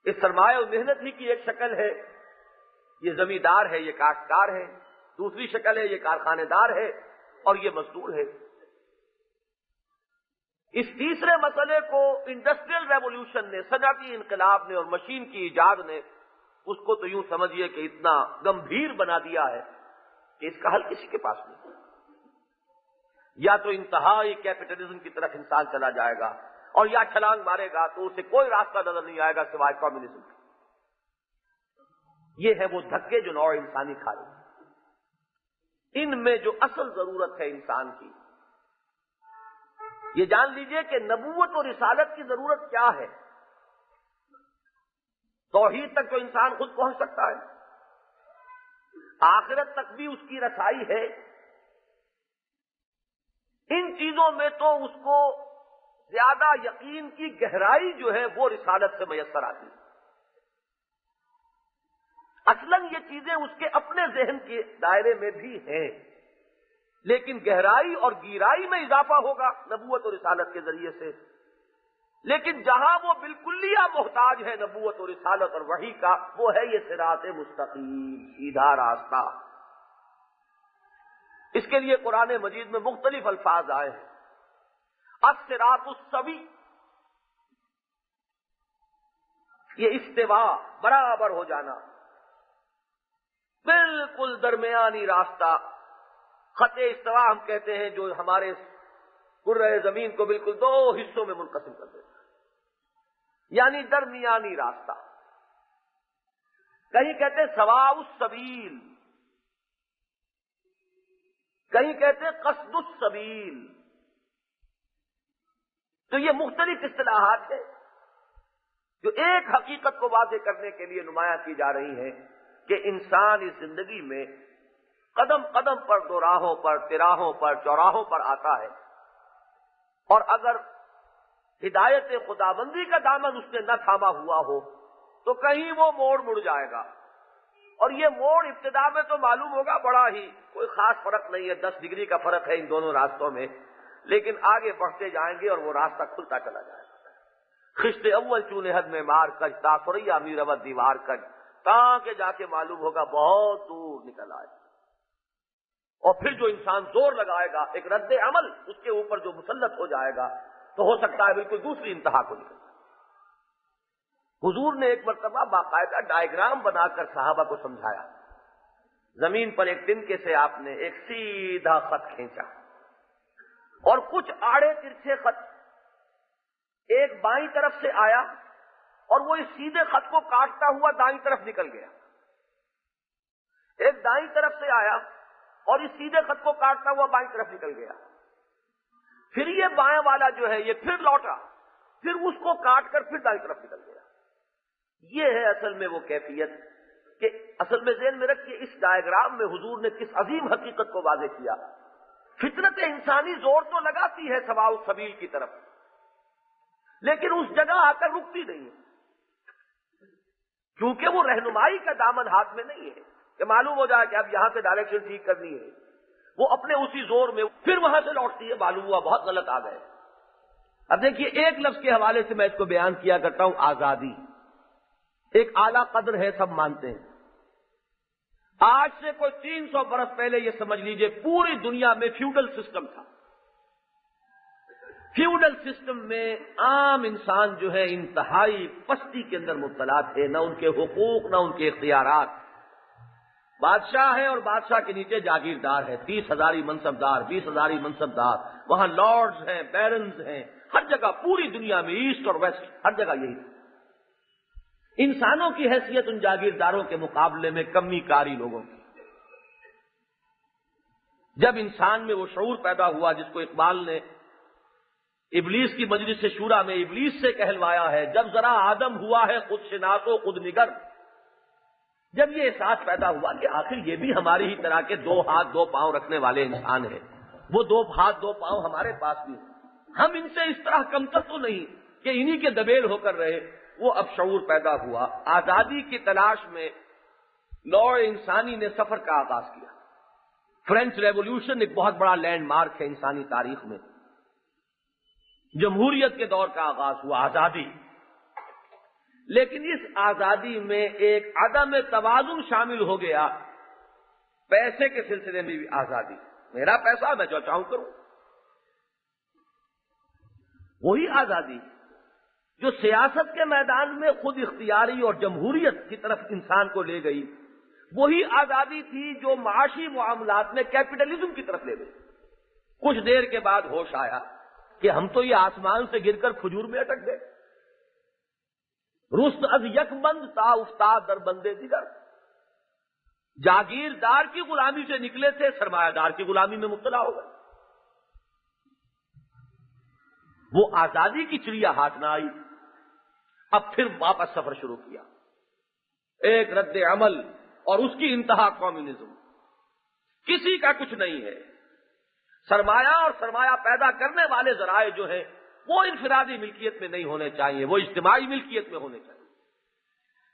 اس سرمایہ و محنت ہی کی ایک شکل ہے، یہ زمیندار ہے، یہ کاشتکار ہے، دوسری شکل ہے یہ کارخانے دار ہے اور یہ مزدور ہے۔ اس تیسرے مسئلے کو انڈسٹریل ریولوشن نے، صنعتی انقلاب نے اور مشین کی ایجاد نے اس کو تو یوں سمجھیے کہ اتنا گمبھیر بنا دیا ہے کہ اس کا حل کسی کے پاس نہیں۔ یا تو انتہائی کیپٹلزم کی طرف انسان چلا جائے گا اور یا چھلانگ مارے گا تو اسے کوئی راستہ نظر نہیں آئے گا سوائے کمیونزم کا۔ یہ ہے وہ دھکے جو نوع انسانی کھا رہے ہیں۔ ان میں جو اصل ضرورت ہے انسان کی، یہ جان لیجئے کہ نبوت اور رسالت کی ضرورت کیا ہے۔ توحید تک تو انسان خود پہنچ سکتا ہے، آخرت تک بھی اس کی رسائی ہے۔ ان چیزوں میں تو اس کو زیادہ یقین کی گہرائی جو ہے وہ رسالت سے میسر آتی ہے۔ اصلاً یہ چیزیں اس کے اپنے ذہن کے دائرے میں بھی ہیں، لیکن گہرائی اور گہرائی میں اضافہ ہوگا نبوت اور رسالت کے ذریعے سے۔ لیکن جہاں وہ بالکلیہ محتاج ہے نبوت اور رسالت اور وحی کا، وہ ہے یہ صراط مستقیم، سیدھا راستہ۔ اس کے لیے قرآن مجید میں مختلف الفاظ آئے ہیں۔ الصراط السوی، یہ استوا، برابر ہو جانا، بالکل درمیانی راستہ۔ خط استوا ہم کہتے ہیں جو ہمارے کرۂ زمین کو بالکل دو حصوں میں منقسم کر دیتا ہے، یعنی درمیانی راستہ۔ کہیں کہتے ہیں سواء السبیل، کہیں کہتے ہیں قصد السبیل۔ تو یہ مختلف اصطلاحات ہیں جو ایک حقیقت کو واضح کرنے کے لیے نمایاں کی جا رہی ہیں کہ انسان اس زندگی میں قدم قدم پر، دو راہوں پر، تراہوں پر، چوراہوں پر آتا ہے، اور اگر ہدایت خداوندی کا دامن اس نے نہ تھاما ہوا ہو تو کہیں وہ موڑ مڑ جائے گا۔ اور یہ موڑ ابتدا میں تو معلوم ہوگا بڑا ہی کوئی خاص فرق نہیں ہے، 10 ڈگری کا فرق ہے ان دونوں راستوں میں، لیکن آگے بڑھتے جائیں گے اور وہ راستہ کھلتا چلا جائے گا۔ خشت اول چونے حد میں مار کج، تا سریا میرود دیوار کج، تاکہ جا کے معلوم ہوگا بہت دور نکل آئے۔ اور پھر جو انسان زور لگائے گا، ایک رد عمل اس کے اوپر جو مسلط ہو جائے گا، تو ہو سکتا ہے بالکل دوسری انتہا کو نکل جائے۔ حضور نے ایک مرتبہ باقاعدہ ڈائیگرام بنا کر صحابہ کو سمجھایا۔ زمین پر ایک تنکے سے آپ نے ایک سیدھا خط کھینچا اور کچھ آڑے ترچھے خط ایک بائیں طرف سے آیا اور وہ اس سیدھے خط کو کاٹتا ہوا دائیں طرف نکل گیا، ایک دائیں طرف سے آیا اور اس سیدھے خط کو کاٹتا ہوا بائیں طرف نکل گیا، پھر یہ بائیں والا جو ہے یہ پھر لوٹا، پھر اس کو کاٹ کر پھر دائیں طرف نکل گیا۔ یہ ہے اصل میں وہ کیفیت کہ اصل میں ذہن میں رکھیے اس ڈائیگرام میں حضور نے کس عظیم حقیقت کو واضح کیا۔ فطرت انسانی زور تو لگاتی ہے سواء السبیل کی طرف، لیکن اس جگہ آ کر رکتی نہیں ہے، کیونکہ وہ رہنمائی کا دامن ہاتھ میں نہیں ہے کہ معلوم ہو جائے کہ اب یہاں سے ڈائریکشن ٹھیک کرنی ہے۔ وہ اپنے اسی زور میں پھر وہاں سے لوٹتی ہے، معلوم ہوا بہت غلط آ گئے۔ اب دیکھیے ایک لفظ کے حوالے سے میں اس کو بیان کیا کرتا ہوں، آزادی ایک اعلیٰ قدر ہے، سب مانتے ہیں۔ آج سے کوئی 300 برس پہلے یہ سمجھ لیجئے پوری دنیا میں فیوڈل سسٹم تھا۔ فیوڈل سسٹم میں عام انسان جو ہے انتہائی پستی کے اندر مبتلا تھے، نہ ان کے حقوق نہ ان کے اختیارات۔ بادشاہ ہے اور بادشاہ کے نیچے جاگیردار ہے، 30,000 منصبدار، 20,000 منصبدار، وہاں لارڈز ہیں، بیرنز ہیں، ہر جگہ پوری دنیا میں ایسٹ اور ویسٹ ہر جگہ یہی ہے۔ انسانوں کی حیثیت ان جاگیرداروں کے مقابلے میں کمی کاری لوگوں کی۔ جب انسان میں وہ شعور پیدا ہوا جس کو اقبال نے ابلیس کی مجلس شورا میں ابلیس سے کہلوایا ہے، جب ذرا آدم ہوا ہے خود شناس و خود نگر، جب یہ احساس پیدا ہوا کہ آخر یہ بھی ہماری ہی طرح کے 2 ہاتھ 2 پاؤں رکھنے والے انسان ہیں، وہ 2 ہاتھ 2 پاؤں ہمارے پاس بھی ہیں، ہم ان سے اس طرح کمتر تو نہیں کہ انہی کے دبیل ہو کر رہے، وہ اب شعور پیدا ہوا۔ آزادی کی تلاش میں نوع انسانی نے سفر کا آغاز کیا۔ فرینچ ریولوشن ایک بہت بڑا لینڈ مارک ہے انسانی تاریخ میں۔ جمہوریت کے دور کا آغاز ہوا، آزادی، لیکن اس آزادی میں ایک عدم توازن شامل ہو گیا، پیسے کے سلسلے میں بھی آزادی، میرا پیسہ میں جو چاہوں کروں۔ وہی آزادی جو سیاست کے میدان میں خود اختیاری اور جمہوریت کی طرف انسان کو لے گئی، وہی آزادی تھی جو معاشی معاملات میں کیپٹلزم کی طرف لے گئی۔ کچھ دیر کے بعد ہوش آیا کہ ہم تو یہ آسمان سے گر کر کھجور میں اٹک گئے۔ رست از یک بند تا افتاد در بندے دیگر، جاگیردار کی غلامی سے نکلے تھے، سرمایہ دار کی غلامی میں مبتلا ہو گئے۔ وہ آزادی کی چڑیا ہاتھ نہ آئی، اب پھر واپس سفر شروع کیا، ایک رد عمل اور اس کی انتہا کمیونزم۔ کسی کا کچھ نہیں ہے، سرمایہ اور سرمایہ پیدا کرنے والے ذرائع جو ہیں وہ انفرادی ملکیت میں نہیں ہونے چاہیے، وہ اجتماعی ملکیت میں ہونے چاہیے۔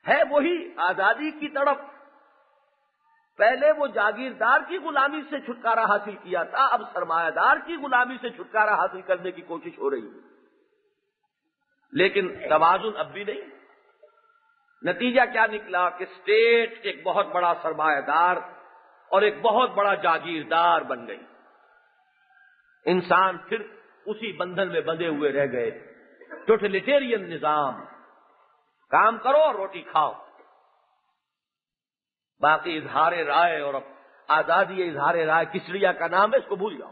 ہے وہی آزادی کی طرف، پہلے وہ جاگیردار کی غلامی سے چھٹکارا حاصل کیا تھا، اب سرمایہ دار کی غلامی سے چھٹکارا حاصل کرنے کی کوشش ہو رہی ہے، لیکن توازن اب بھی نہیں۔ نتیجہ کیا نکلا کہ اسٹیٹ ایک بہت بڑا سرمایہ دار اور ایک بہت بڑا جاگیردار بن گئی، انسان پھر اسی بندھن میں بندھے ہوئے رہ گئے، ٹوٹلیٹیرین نظام، کام کرو اور روٹی کھاؤ، باقی اظہار رائے اور آزادی اظہار رائے کس چڑیا کا نام ہے، اس کو بھول جاؤ۔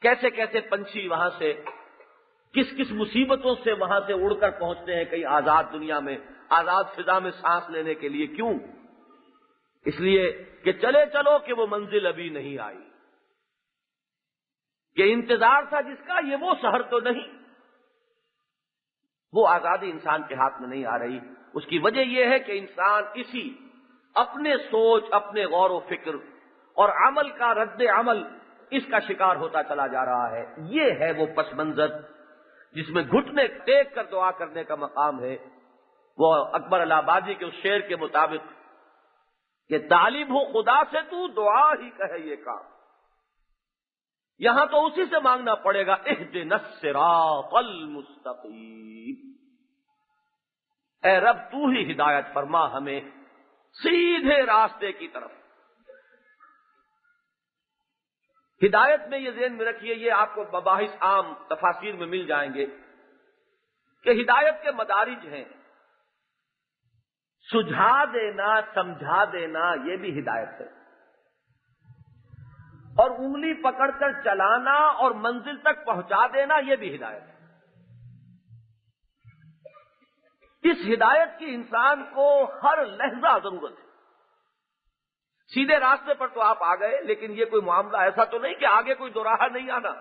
کیسے کیسے پنچھی وہاں سے کس کس مصیبتوں سے وہاں سے اڑ کر پہنچتے ہیں کہیں آزاد دنیا میں، آزاد فضا میں سانس لینے کے لیے۔ کیوں؟ اس لیے کہ چلے چلو کہ وہ منزل ابھی نہیں آئی، کہ انتظار تھا جس کا یہ وہ شہر تو نہیں۔ وہ آزادی انسان کے ہاتھ میں نہیں آ رہی۔ اس کی وجہ یہ ہے کہ انسان اسی اپنے سوچ، اپنے غور و فکر اور عمل کا رد عمل، اس کا شکار ہوتا چلا جا رہا ہے۔ یہ ہے وہ پس منظر جس میں گھٹنے ٹیک کر دعا کرنے کا مقام ہے۔ وہ اکبر الہ آبادی کے اس شعر کے مطابق کہ طالب ہو خدا سے تو دعا ہی کہے یہ کام، یہاں تو اسی سے مانگنا پڑے گا، اہدنا الصراط المستقیم، اے رب تو ہی ہدایت فرما ہمیں سیدھے راستے کی طرف۔ ہدایت میں یہ ذہن میں رکھیے، یہ آپ کو مباحث عام تفاسیر میں مل جائیں گے کہ ہدایت کے مدارج ہیں، سجھا دینا، سمجھا دینا، یہ بھی ہدایت ہے، اور انگلی پکڑ کر چلانا اور منزل تک پہنچا دینا، یہ بھی ہدایت ہے۔ اس ہدایت کی انسان کو ہر لحظہ ضرورت ہے۔ سیدھے راستے پر تو آپ آ گئے، لیکن یہ کوئی معاملہ ایسا تو نہیں کہ آگے کوئی دوراہا نہیں آنا۔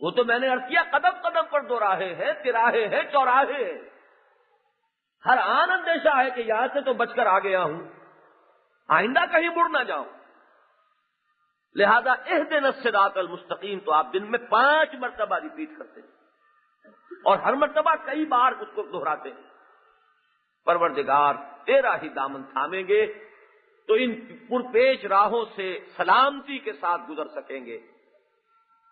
وہ تو میں نے عرض کیا، قدم قدم پر دوراہے ہیں، تراہے ہیں، چوراہے ہیں۔ ہر آن اندیشہ ہے کہ یہاں سے تو بچ کر آ گیا ہوں، آئندہ کہیں مڑ نہ جاؤں۔ لہذا اہدنا الصراط المستقیم تو آپ دن میں 5 مرتبہ ریپیٹ کرتے ہیں، اور ہر مرتبہ کئی بار اس کو دہراتے ہیں۔ پروردگار تیرا ہی دامن تھامیں گے تو ان پرپیش راہوں سے سلامتی کے ساتھ گزر سکیں گے،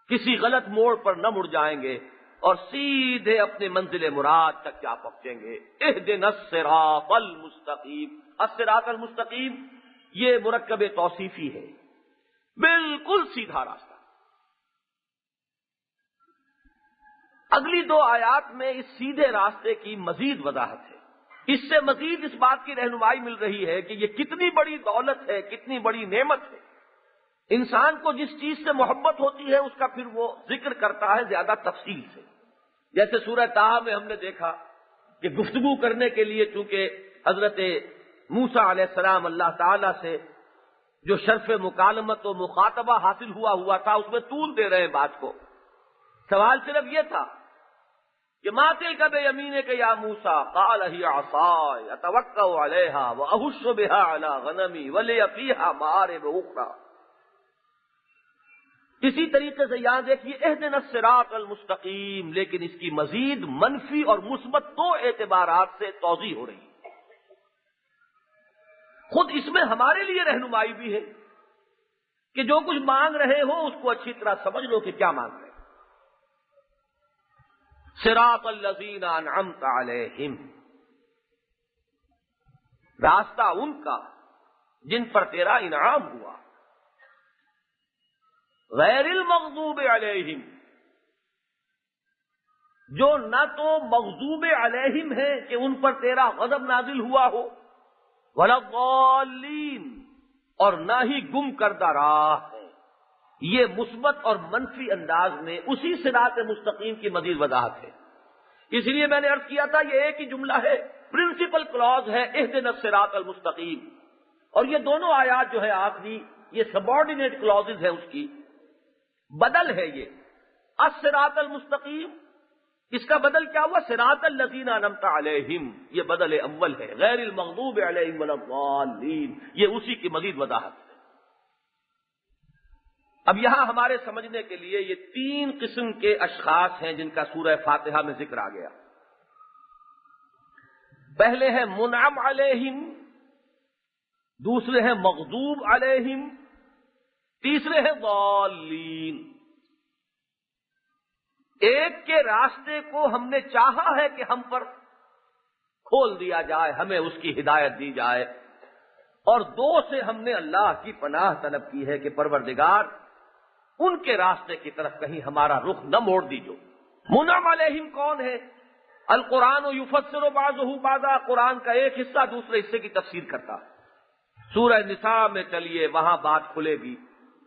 کسی غلط موڑ پر نہ مڑ جائیں گے، اور سیدھے اپنے منزل مراد تک جا پہنچیں گے۔ اہدنا الصراط المستقیم، الصراط المستقیم یہ مرکب توصیفی ہے، بالکل سیدھا راستہ۔ اگلی 2 آیات میں اس سیدھے راستے کی مزید وضاحت ہے۔ اس سے مزید اس بات کی رہنمائی مل رہی ہے کہ یہ کتنی بڑی دولت ہے، کتنی بڑی نعمت ہے۔ انسان کو جس چیز سے محبت ہوتی ہے اس کا پھر وہ ذکر کرتا ہے زیادہ تفصیل سے۔ جیسے سورہ طٰہٰ میں ہم نے دیکھا کہ گفتگو کرنے کے لیے چونکہ حضرت موسیٰ علیہ السلام اللہ تعالی سے جو شرف مکالمت و مخاطبہ حاصل ہوا تھا، اس میں طول دے رہے ہیں بات کو۔ سوال صرف یہ تھا کہ ما تلک بیمینک یا موسیٰ قال ہی عصای اتوکأ علیہا واہش بہا علی غنمی ولی فیہا مآرب اخری۔ اسی طریقے سے یہاں دیکھیے اہدنا الصراط المستقیم، لیکن اس کی مزید منفی اور مثبت 2 اعتبارات سے توضیح ہو رہی ہے۔ خود اس میں ہمارے لیے رہنمائی بھی ہے کہ جو کچھ مانگ رہے ہو اس کو اچھی طرح سمجھ لو کہ کیا مانگ رہے ہیں۔ صراط الذین انعمت علیہم، راستہ ان کا جن پر تیرا انعام ہوا، غیر المغضوب علیہم، جو نہ تو مغضوب علیہم ہے کہ ان پر تیرا غضب نازل ہوا ہو، ولا الضالین، اور نہ ہی گم کردہ راہ ہے۔ یہ مثبت اور منفی انداز میں اسی صراط مستقیم کی مزید وضاحت ہے۔ اس لیے میں نے عرض کیا تھا یہ ایک ہی جملہ ہے، پرنسپل کلاز ہے اہدنا الصراط المستقیم، اور یہ دونوں آیات جو ہے آخری، یہ سبارڈینیٹ کلازز ہے اس کی، بدل ہے یہ الصراط المستقیم، اس کا بدل کیا ہوا؟ صراط الذین انعمت علیہم، یہ بدل اول ہے، غیر المغضوب علیہم ولا الضالین، یہ اسی کی مزید وضاحت ہے۔ اب یہاں ہمارے سمجھنے کے لیے یہ تین قسم کے اشخاص ہیں جن کا سورہ فاتحہ میں ذکر آ گیا۔ پہلے ہے منعم علیہم، دوسرے ہیں مغضوب علیہم، تیسرے ہیں ضالین۔ ایک کے راستے کو ہم نے چاہا ہے کہ ہم پر کھول دیا جائے، ہمیں اس کی ہدایت دی جائے، اور دو سے ہم نے اللہ کی پناہ طلب کی ہے کہ پروردگار ان کے راستے کی طرف کہیں ہمارا رخ نہ موڑ دیجو۔ منعم علیہم کون ہے؟ القرآن یفسر بعضہ بعضا، قرآن کا ایک حصہ دوسرے حصے کی تفسیر کرتا ہے۔ سورہ نساء میں چلیے، وہاں بات کھلے گی،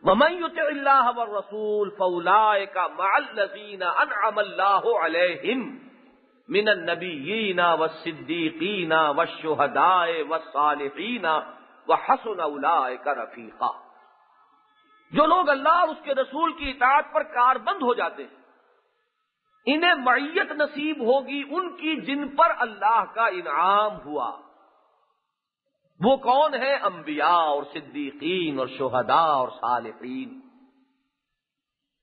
وَمَن يُطِعِ اللَّهَ وَالرَّسُولَ فَأُولَٰئِكَ مَعَ الَّذِينَ أَنْعَمَ اللَّهُ عَلَيْهِمْ مِنَ النَّبِيِّينَ وَالصِّدِّيقِينَ وَالشُّهَدَاءِ وَالصَّالِحِينَ وَحَسُنَ أُولَٰئِكَ رَفِيقًا۔ جو لوگ اللہ اور اس کے رسول کی اطاعت پر کاربند ہو جاتے ہیں، انہیں معیت نصیب ہوگی ان کی جن پر اللہ کا انعام ہوا۔ وہ کون ہے؟ انبیاء اور صدیقین اور شہداء اور صالحین۔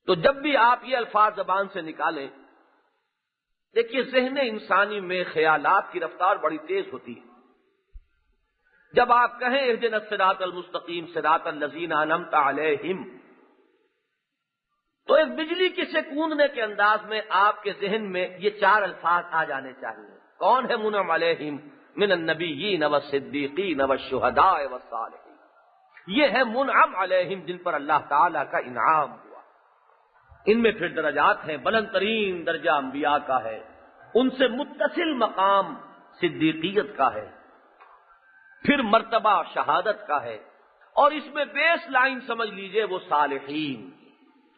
تو جب بھی آپ یہ الفاظ زبان سے نکالیں، دیکھیے ذہن انسانی میں خیالات کی رفتار بڑی تیز ہوتی ہے۔ جب آپ کہیں اہدنا الصراط المستقیم صراط الذین انعمت علیہم، تو ایک بجلی کے سے کوندنے کے انداز میں آپ کے ذہن میں یہ چار الفاظ آ جانے چاہیے۔ کون ہے منعم علیہم؟ من النبیین والصدیقین والشہداء والصالحین، یہ ہے منعم علیہم جن پر اللہ تعالی کا انعام ہوا۔ ان میں پھر درجات ہیں، بلند ترین درجہ انبیاء کا ہے، ان سے متصل مقام صدیقیت کا ہے، پھر مرتبہ شہادت کا ہے، اور اس میں بیس لائن سمجھ لیجئے وہ صالحین۔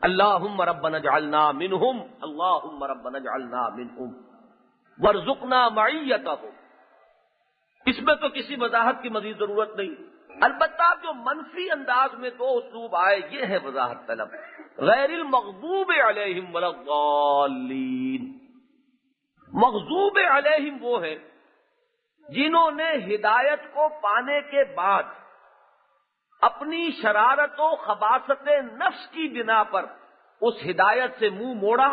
اللہم ربنا اجعلنا منہم، اللہم ربنا اجعلنا منہم وارزقنا معیتہم۔ اس میں تو کسی وضاحت کی مزید ضرورت نہیں، البتہ جو منفی انداز میں دو اسلوب آئے یہ ہے وضاحت طلب، غیر المغضوب علیہم ولا الضالین۔ مغضوب علیہم وہ ہیں جنہوں نے ہدایت کو پانے کے بعد اپنی شرارت و خباثت نفس کی بنا پر اس ہدایت سے منہ موڑا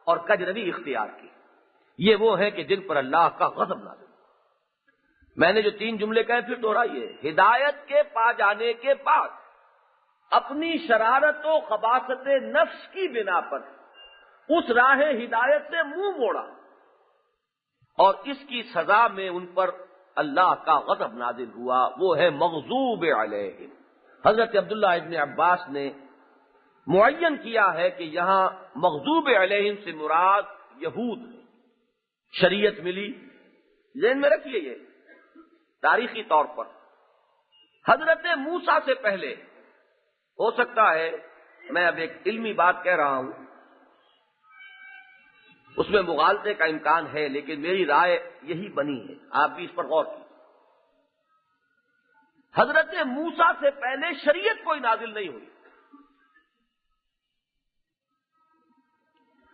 اور کجروی اختیار کی۔ یہ وہ ہیں کہ جن پر اللہ کا غضب نازل۔ میں نے جو تین جملے کہے پھر دوہرائیے، ہدایت کے پا جانے کے بعد اپنی شرارت و خباثت نفس کی بنا پر اس راہ ہدایت سے منہ موڑا، اور اس کی سزا میں ان پر اللہ کا غضب نازل ہوا، وہ ہے مغضوب علیہم۔ حضرت عبداللہ ابن عباس نے معین کیا ہے کہ یہاں مغضوب علیہم سے مراد یہود شریعت ملی۔ ذہن میں رکھیے یہ تاریخی طور پر حضرت موسیٰ سے پہلے، ہو سکتا ہے میں اب ایک علمی بات کہہ رہا ہوں، اس میں مغالطے کا امکان ہے، لیکن میری رائے یہی بنی ہے، آپ بھی اس پر غور کیجیے۔ حضرت موسیٰ سے پہلے شریعت کوئی نازل نہیں ہوئی۔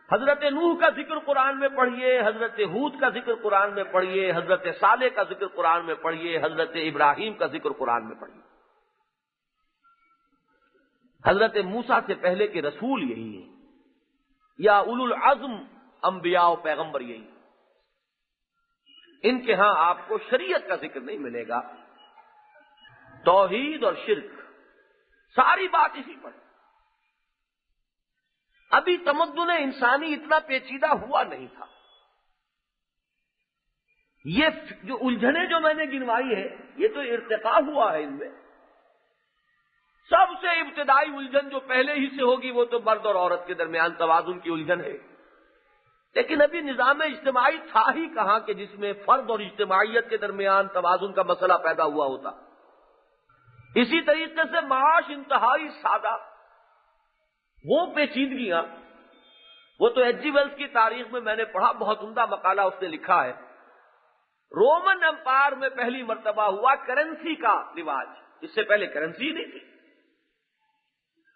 حضرت نوح کا ذکر قرآن میں پڑھیے، حضرت ہود کا ذکر قرآن میں پڑھیے، حضرت صالح کا ذکر قرآن میں پڑھیے، حضرت ابراہیم کا ذکر قرآن میں پڑھیے۔ حضرت موسیٰ سے پہلے کے رسول یہی ہیں، یا اولو العزم انبیاء و پیغمبر یہی، ان کے ہاں آپ کو شریعت کا ذکر نہیں ملے گا، توحید اور شرک ساری بات اسی پر۔ ابھی تمدن انسانی اتنا پیچیدہ ہوا نہیں تھا. یہ جو الجھنیں جو میں نے گنوائی ہے یہ تو ارتقاء ہوا ہے ان میں. سب سے ابتدائی الجھن جو پہلے ہی سے ہوگی وہ تو مرد اور عورت کے درمیان توازن کی الجھن ہے. لیکن ابھی نظام اجتماعی تھا ہی کہاں کہ جس میں فرد اور اجتماعیت کے درمیان توازن کا مسئلہ پیدا ہوا ہوتا. اسی طریقے سے معاش انتہائی سادہ. وہ پیچیدگیاں وہ تو ایچ جی ویلز کی تاریخ میں نے پڑھا, بہت عمدہ مقالہ اس نے لکھا ہے. رومن امپائر میں پہلی مرتبہ ہوا کرنسی کا رواج, اس سے پہلے کرنسی نہیں تھی.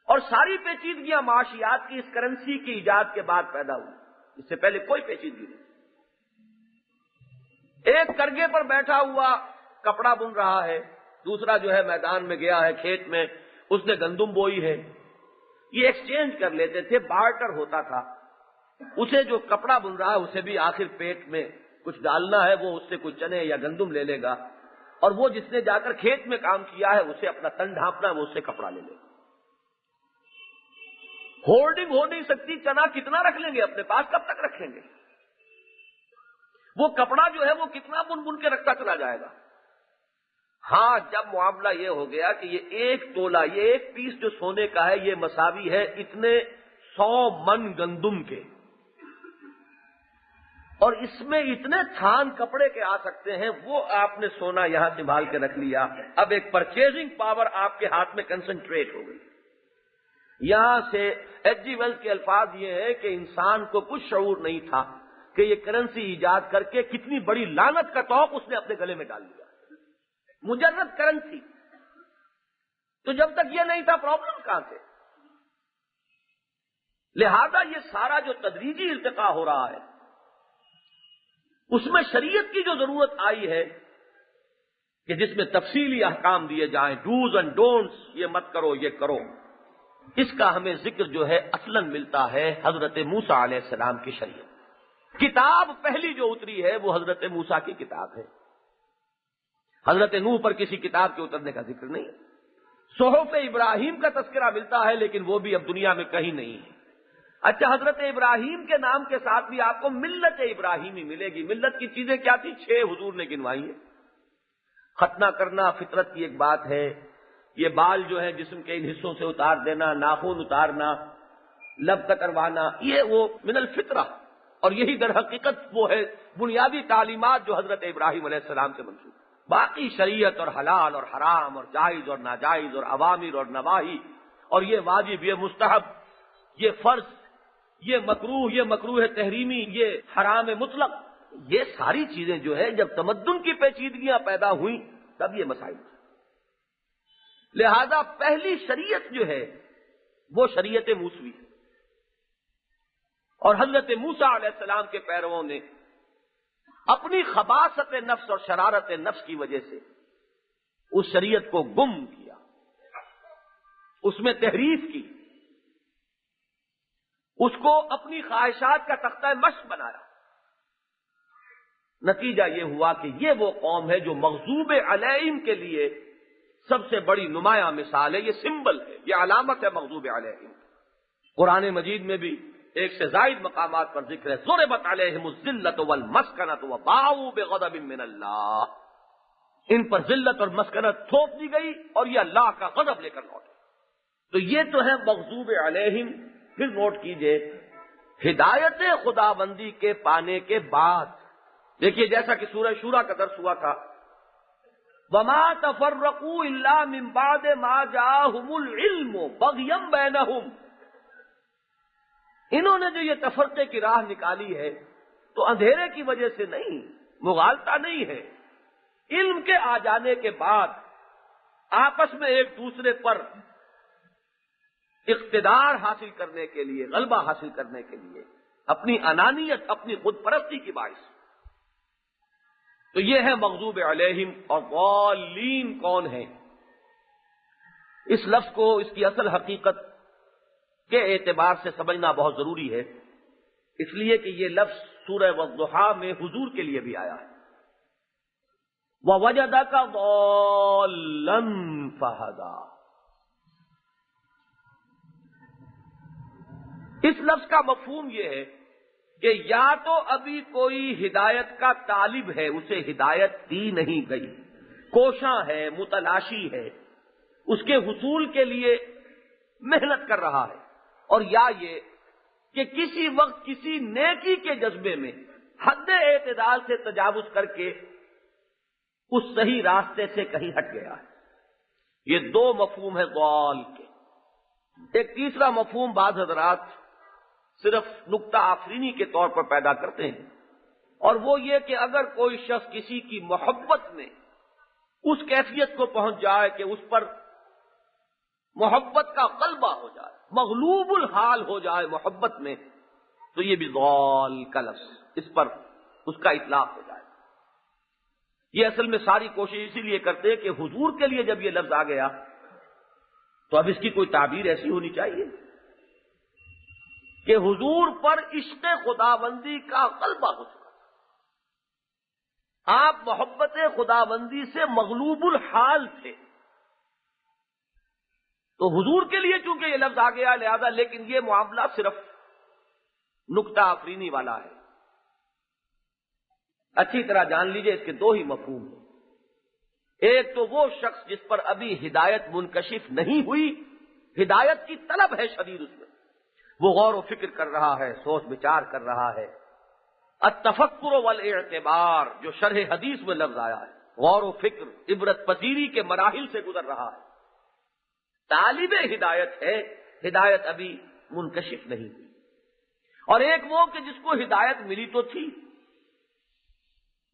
اور ساری پیچیدگیاں معاشیات کی اس کرنسی کی ایجاد کے بعد پیدا ہوئی, اس سے پہلے کوئی پیچیدگی نہیں. ایک کرگے پر بیٹھا ہوا کپڑا بن رہا ہے, دوسرا جو ہے میدان میں گیا ہے کھیت میں, اس نے گندم بوئی ہے. یہ ایکسچینج کر لیتے تھے, بارٹر ہوتا تھا. اسے جو کپڑا بن رہا ہے اسے بھی آخر پیٹ میں کچھ ڈالنا ہے, وہ اس سے کچھ چنے یا گندم لے لے گا, اور وہ جس نے جا کر کھیت میں کام کیا ہے اسے اپنا تن ڈھانپنا ہے, وہ اس سے کپڑا لے لے گا. ہولڈنگ ہو نہیں سکتی, چنا کتنا رکھ لیں گے اپنے پاس, کب تک رکھیں گے؟ وہ کپڑا جو ہے وہ کتنا بن بن کے رکھتا چلا جائے گا. ہاں جب معاملہ یہ ہو گیا کہ یہ ایک تولہ, یہ ایک پیس جو سونے کا ہے یہ مساوی ہے اتنے 100 من گندم کے, اور اس میں اتنے تھان کپڑے کے آ سکتے ہیں, وہ آپ نے سونا یہاں سنبھال کے رکھ لیا. اب ایک پرچیزنگ پاور آپ کے ہاتھ میں کنسنٹریٹ ہو گئی. یہاں سے ایچ جی ویلز کے الفاظ یہ ہے کہ انسان کو کچھ شعور نہیں تھا کہ یہ کرنسی ایجاد کر کے کتنی بڑی لعنت کا توق اس نے اپنے گلے میں ڈال دیا. مجرد کرنسی. تو جب تک یہ نہیں تھا پرابلم کہاں سے؟ لہذا یہ سارا جو تدریجی ارتقاء ہو رہا ہے اس میں شریعت کی جو ضرورت آئی ہے کہ جس میں تفصیلی احکام دیے جائیں, ڈوز اینڈ ڈونٹس, یہ مت کرو یہ کرو, اس کا ہمیں ذکر جو ہے اصلاً ملتا ہے حضرت موسیٰ علیہ السلام کی شریعت. کتاب پہلی جو اتری ہے وہ حضرت موسیٰ کی کتاب ہے. حضرت نوح پر کسی کتاب کے اترنے کا ذکر نہیں. صحف ابراہیم کا تذکرہ ملتا ہے لیکن وہ بھی اب دنیا میں کہیں نہیں ہے. اچھا, حضرت ابراہیم کے نام کے ساتھ بھی آپ کو ملت ابراہیمی ملے گی. ملت کی چیزیں کیا تھی؟ 6 حضور نے گنوائی ہیں. ختنہ کرنا فطرت کی ایک بات ہے, یہ بال جو ہے جسم کے ان حصوں سے اتار دینا, ناخن اتارنا, لب کتروانا, یہ وہ من الفطرہ, اور یہی در حقیقت وہ ہے بنیادی تعلیمات جو حضرت ابراہیم علیہ السلام سے منسوب. باقی شریعت اور حلال اور حرام اور جائز اور ناجائز اور اوامر اور نواہی, اور یہ واجب, یہ مستحب, یہ فرض, یہ مکروہ تحریمی, یہ حرام مطلق, یہ ساری چیزیں جو ہے جب تمدن کی پیچیدگیاں پیدا ہوئیں تب یہ مسائل. لہذا پہلی شریعت جو ہے وہ شریعت موسوی ہے, اور حضرت موسیٰ علیہ السلام کے پیرووں نے اپنی خباثت نفس اور شرارت نفس کی وجہ سے اس شریعت کو گم کیا, اس میں تحریف کی, اس کو اپنی خواہشات کا تختہ مشق بنایا. نتیجہ یہ ہوا کہ یہ وہ قوم ہے جو مغضوب علیہم کے لیے سب سے بڑی نمایاں مثال ہے, یہ سمبل ہے, یہ علامت ہے مغضوب علیہم. قرآن مجید میں بھی ایک سے زائد مقامات پر ذکر ہے, ضربت علیہم الذلۃ والمسکنۃ وباؤوا بغضب من اللہ. ان پر ذلت اور مسکنت تھوپ دی گئی اور یہ اللہ کا غضب لے کر لوٹے. تو یہ تو ہے مغضوب علیہم. پھر نوٹ کیجئے, ہدایت خداوندی کے پانے کے بعد دیکھیے جیسا کہ سورہ شورى کا درس ہوا تھا, وَمَا تَفَرَّقُوا إِلَّا مِن بَعْدِ مَا جَاءَهُمُ الْعِلْمُ بَغْيًا بَيْنَهُمْ. انہوں نے جو یہ تفرقے کی راہ نکالی ہے تو اندھیرے کی وجہ سے نہیں, مغالطہ نہیں ہے, علم کے آ جانے کے بعد آپس میں ایک دوسرے پر اقتدار حاصل کرنے کے لیے, غلبہ حاصل کرنے کے لیے, اپنی انانیت, اپنی خود پرستی کی باعث. تو یہ ہے مغضوب علیہم. اور ضالین کون ہیں؟ اس لفظ کو اس کی اصل حقیقت کے اعتبار سے سمجھنا بہت ضروری ہے, اس لیے کہ یہ لفظ سورہ والضحیٰ میں حضور کے لیے بھی آیا ہے. وَوَجَدَكَ ضَالًّا فَهَدَىٰ. اس لفظ کا مفہوم یہ ہے کہ یا تو ابھی کوئی ہدایت کا طالب ہے، اسے ہدایت دی نہیں گئی، کوشاں ہے، متلاشی ہے، اس کے حصول کے لیے محنت کر رہا ہے، اور یا یہ کہ کسی وقت کسی نیکی کے جذبے میں حد اعتدال سے تجاوز کر کے اس صحیح راستے سے کہیں ہٹ گیا ہے۔ یہ دو مفہوم ہے ضال کے۔ ایک تیسرا مفہوم بعض حضرات صرف نکتہ آفرینی کے طور پر پیدا کرتے ہیں، اور وہ یہ کہ اگر کوئی شخص کسی کی محبت میں اس کیفیت کو پہنچ جائے کہ اس پر محبت کا غلبہ ہو جائے، مغلوب الحال ہو جائے محبت میں، تو یہ بھی ضال کا لفظ، اس پر اس کا اطلاق ہو جائے۔ یہ اصل میں ساری کوشش اسی لیے کرتے ہیں کہ حضور کے لیے جب یہ لفظ آ گیا تو اب اس کی کوئی تعبیر ایسی ہونی چاہیے کہ حضور پر عشق خداوندی کا غلبہ ہو چکا، آپ محبت خداوندی سے مغلوب الحال تھے، تو حضور کے لیے چونکہ یہ لفظ آ گیا لہذا، لیکن یہ معاملہ صرف نکتہ آفرینی والا ہے۔ اچھی طرح جان لیجئے اس کے دو ہی مفہوم ہیں۔ ایک تو وہ شخص جس پر ابھی ہدایت منکشف نہیں ہوئی، ہدایت کی طلب ہے شدید، اس میں وہ غور و فکر کر رہا ہے، سوچ بچار کر رہا ہے، التفکر والاعتبار جو شرح حدیث میں لفظ آیا ہے، غور و فکر، عبرت پذیری کے مراحل سے گزر رہا ہے، طالب ہدایت ہے، ہدایت ابھی منکشف نہیں ہوئی۔ اور ایک وہ کہ جس کو ہدایت ملی تو تھی،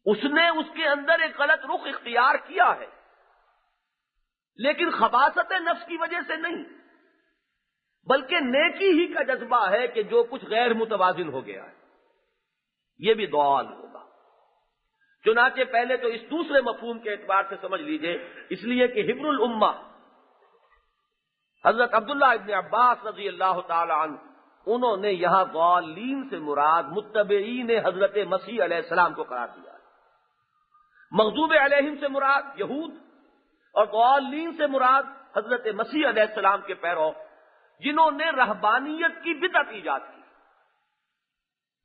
اس نے اس کے اندر ایک غلط رخ اختیار کیا ہے، لیکن خباثت نفس کی وجہ سے نہیں، بلکہ نیکی ہی کا جذبہ ہے کہ جو کچھ غیر متوازن ہو گیا ہے، یہ بھی ضال ہوگا۔ چنانچہ پہلے تو اس دوسرے مفہوم کے اعتبار سے سمجھ لیجئے، اس لیے کہ حبر الامہ حضرت عبداللہ ابن عباس رضی اللہ تعالی عنہ، انہوں نے یہاں ضالین سے مراد متبعین حضرت مسیح علیہ السلام کو قرار دیا ہے، مغضوب علیہم سے مراد یہود، اور ضالین سے مراد حضرت مسیح علیہ السلام کے پیرو جنہوں نے رہبانیت کی بدعت ایجاد کی۔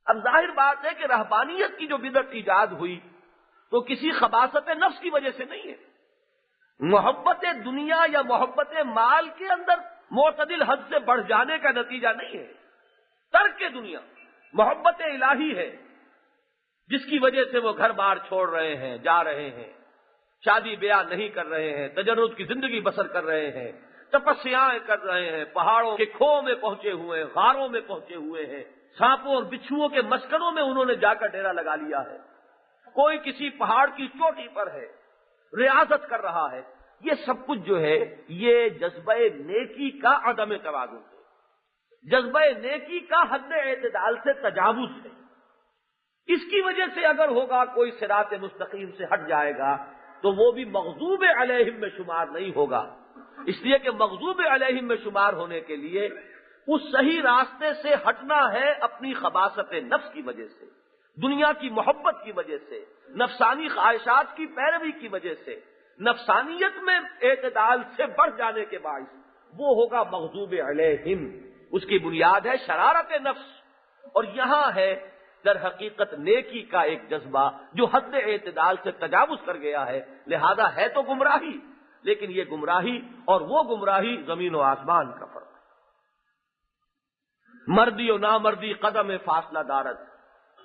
اب ظاہر بات ہے کہ رہبانیت کی جو بدعت ایجاد ہوئی تو کسی خباثت نفس کی وجہ سے نہیں ہے، محبت دنیا یا محبت مال کے اندر معتدل حد سے بڑھ جانے کا نتیجہ نہیں ہے، ترک دنیا محبت الہی ہے جس کی وجہ سے وہ گھر بار چھوڑ رہے ہیں، جا رہے ہیں، شادی بیاہ نہیں کر رہے ہیں، تجرد کی زندگی بسر کر رہے ہیں، تپسیاں کر رہے ہیں، پہاڑوں کے کھووں میں پہنچے ہوئے ہیں، غاروں میں پہنچے ہوئے ہیں، سانپوں اور بچھوؤں کے مسکنوں میں انہوں نے جا کر ڈیرا لگا لیا ہے، کوئی کسی پہاڑ کی چوٹی پر ہے، ریاضت کر رہا ہے۔ یہ سب کچھ جو ہے یہ جذبہ نیکی کا عدم توازن ہے، جذبہ نیکی کا حد اعتدال سے تجاوز ہے۔ اس کی وجہ سے اگر ہوگا کوئی صراط مستقیم سے ہٹ جائے گا تو وہ بھی مغضوب علیہم میں شمار نہیں ہوگا، اس لیے کہ مغضوب علیہم میں شمار ہونے کے لیے اس صحیح راستے سے ہٹنا ہے اپنی خباثت نفس کی وجہ سے، دنیا کی محبت کی وجہ سے، نفسانی خواہشات کی پیروی کی وجہ سے، نفسانیت میں اعتدال سے بڑھ جانے کے باعث وہ ہوگا مغضوب علیہم۔ اس کی بنیاد ہے شرارت نفس، اور یہاں ہے در حقیقت نیکی کا ایک جذبہ جو حد اعتدال سے تجاوز کر گیا ہے، لہذا ہے تو گمراہی، لیکن یہ گمراہی اور وہ گمراہی زمین و آسمان کا فرق ہے۔ مردی و نامردی قدم فاصلہ دارت،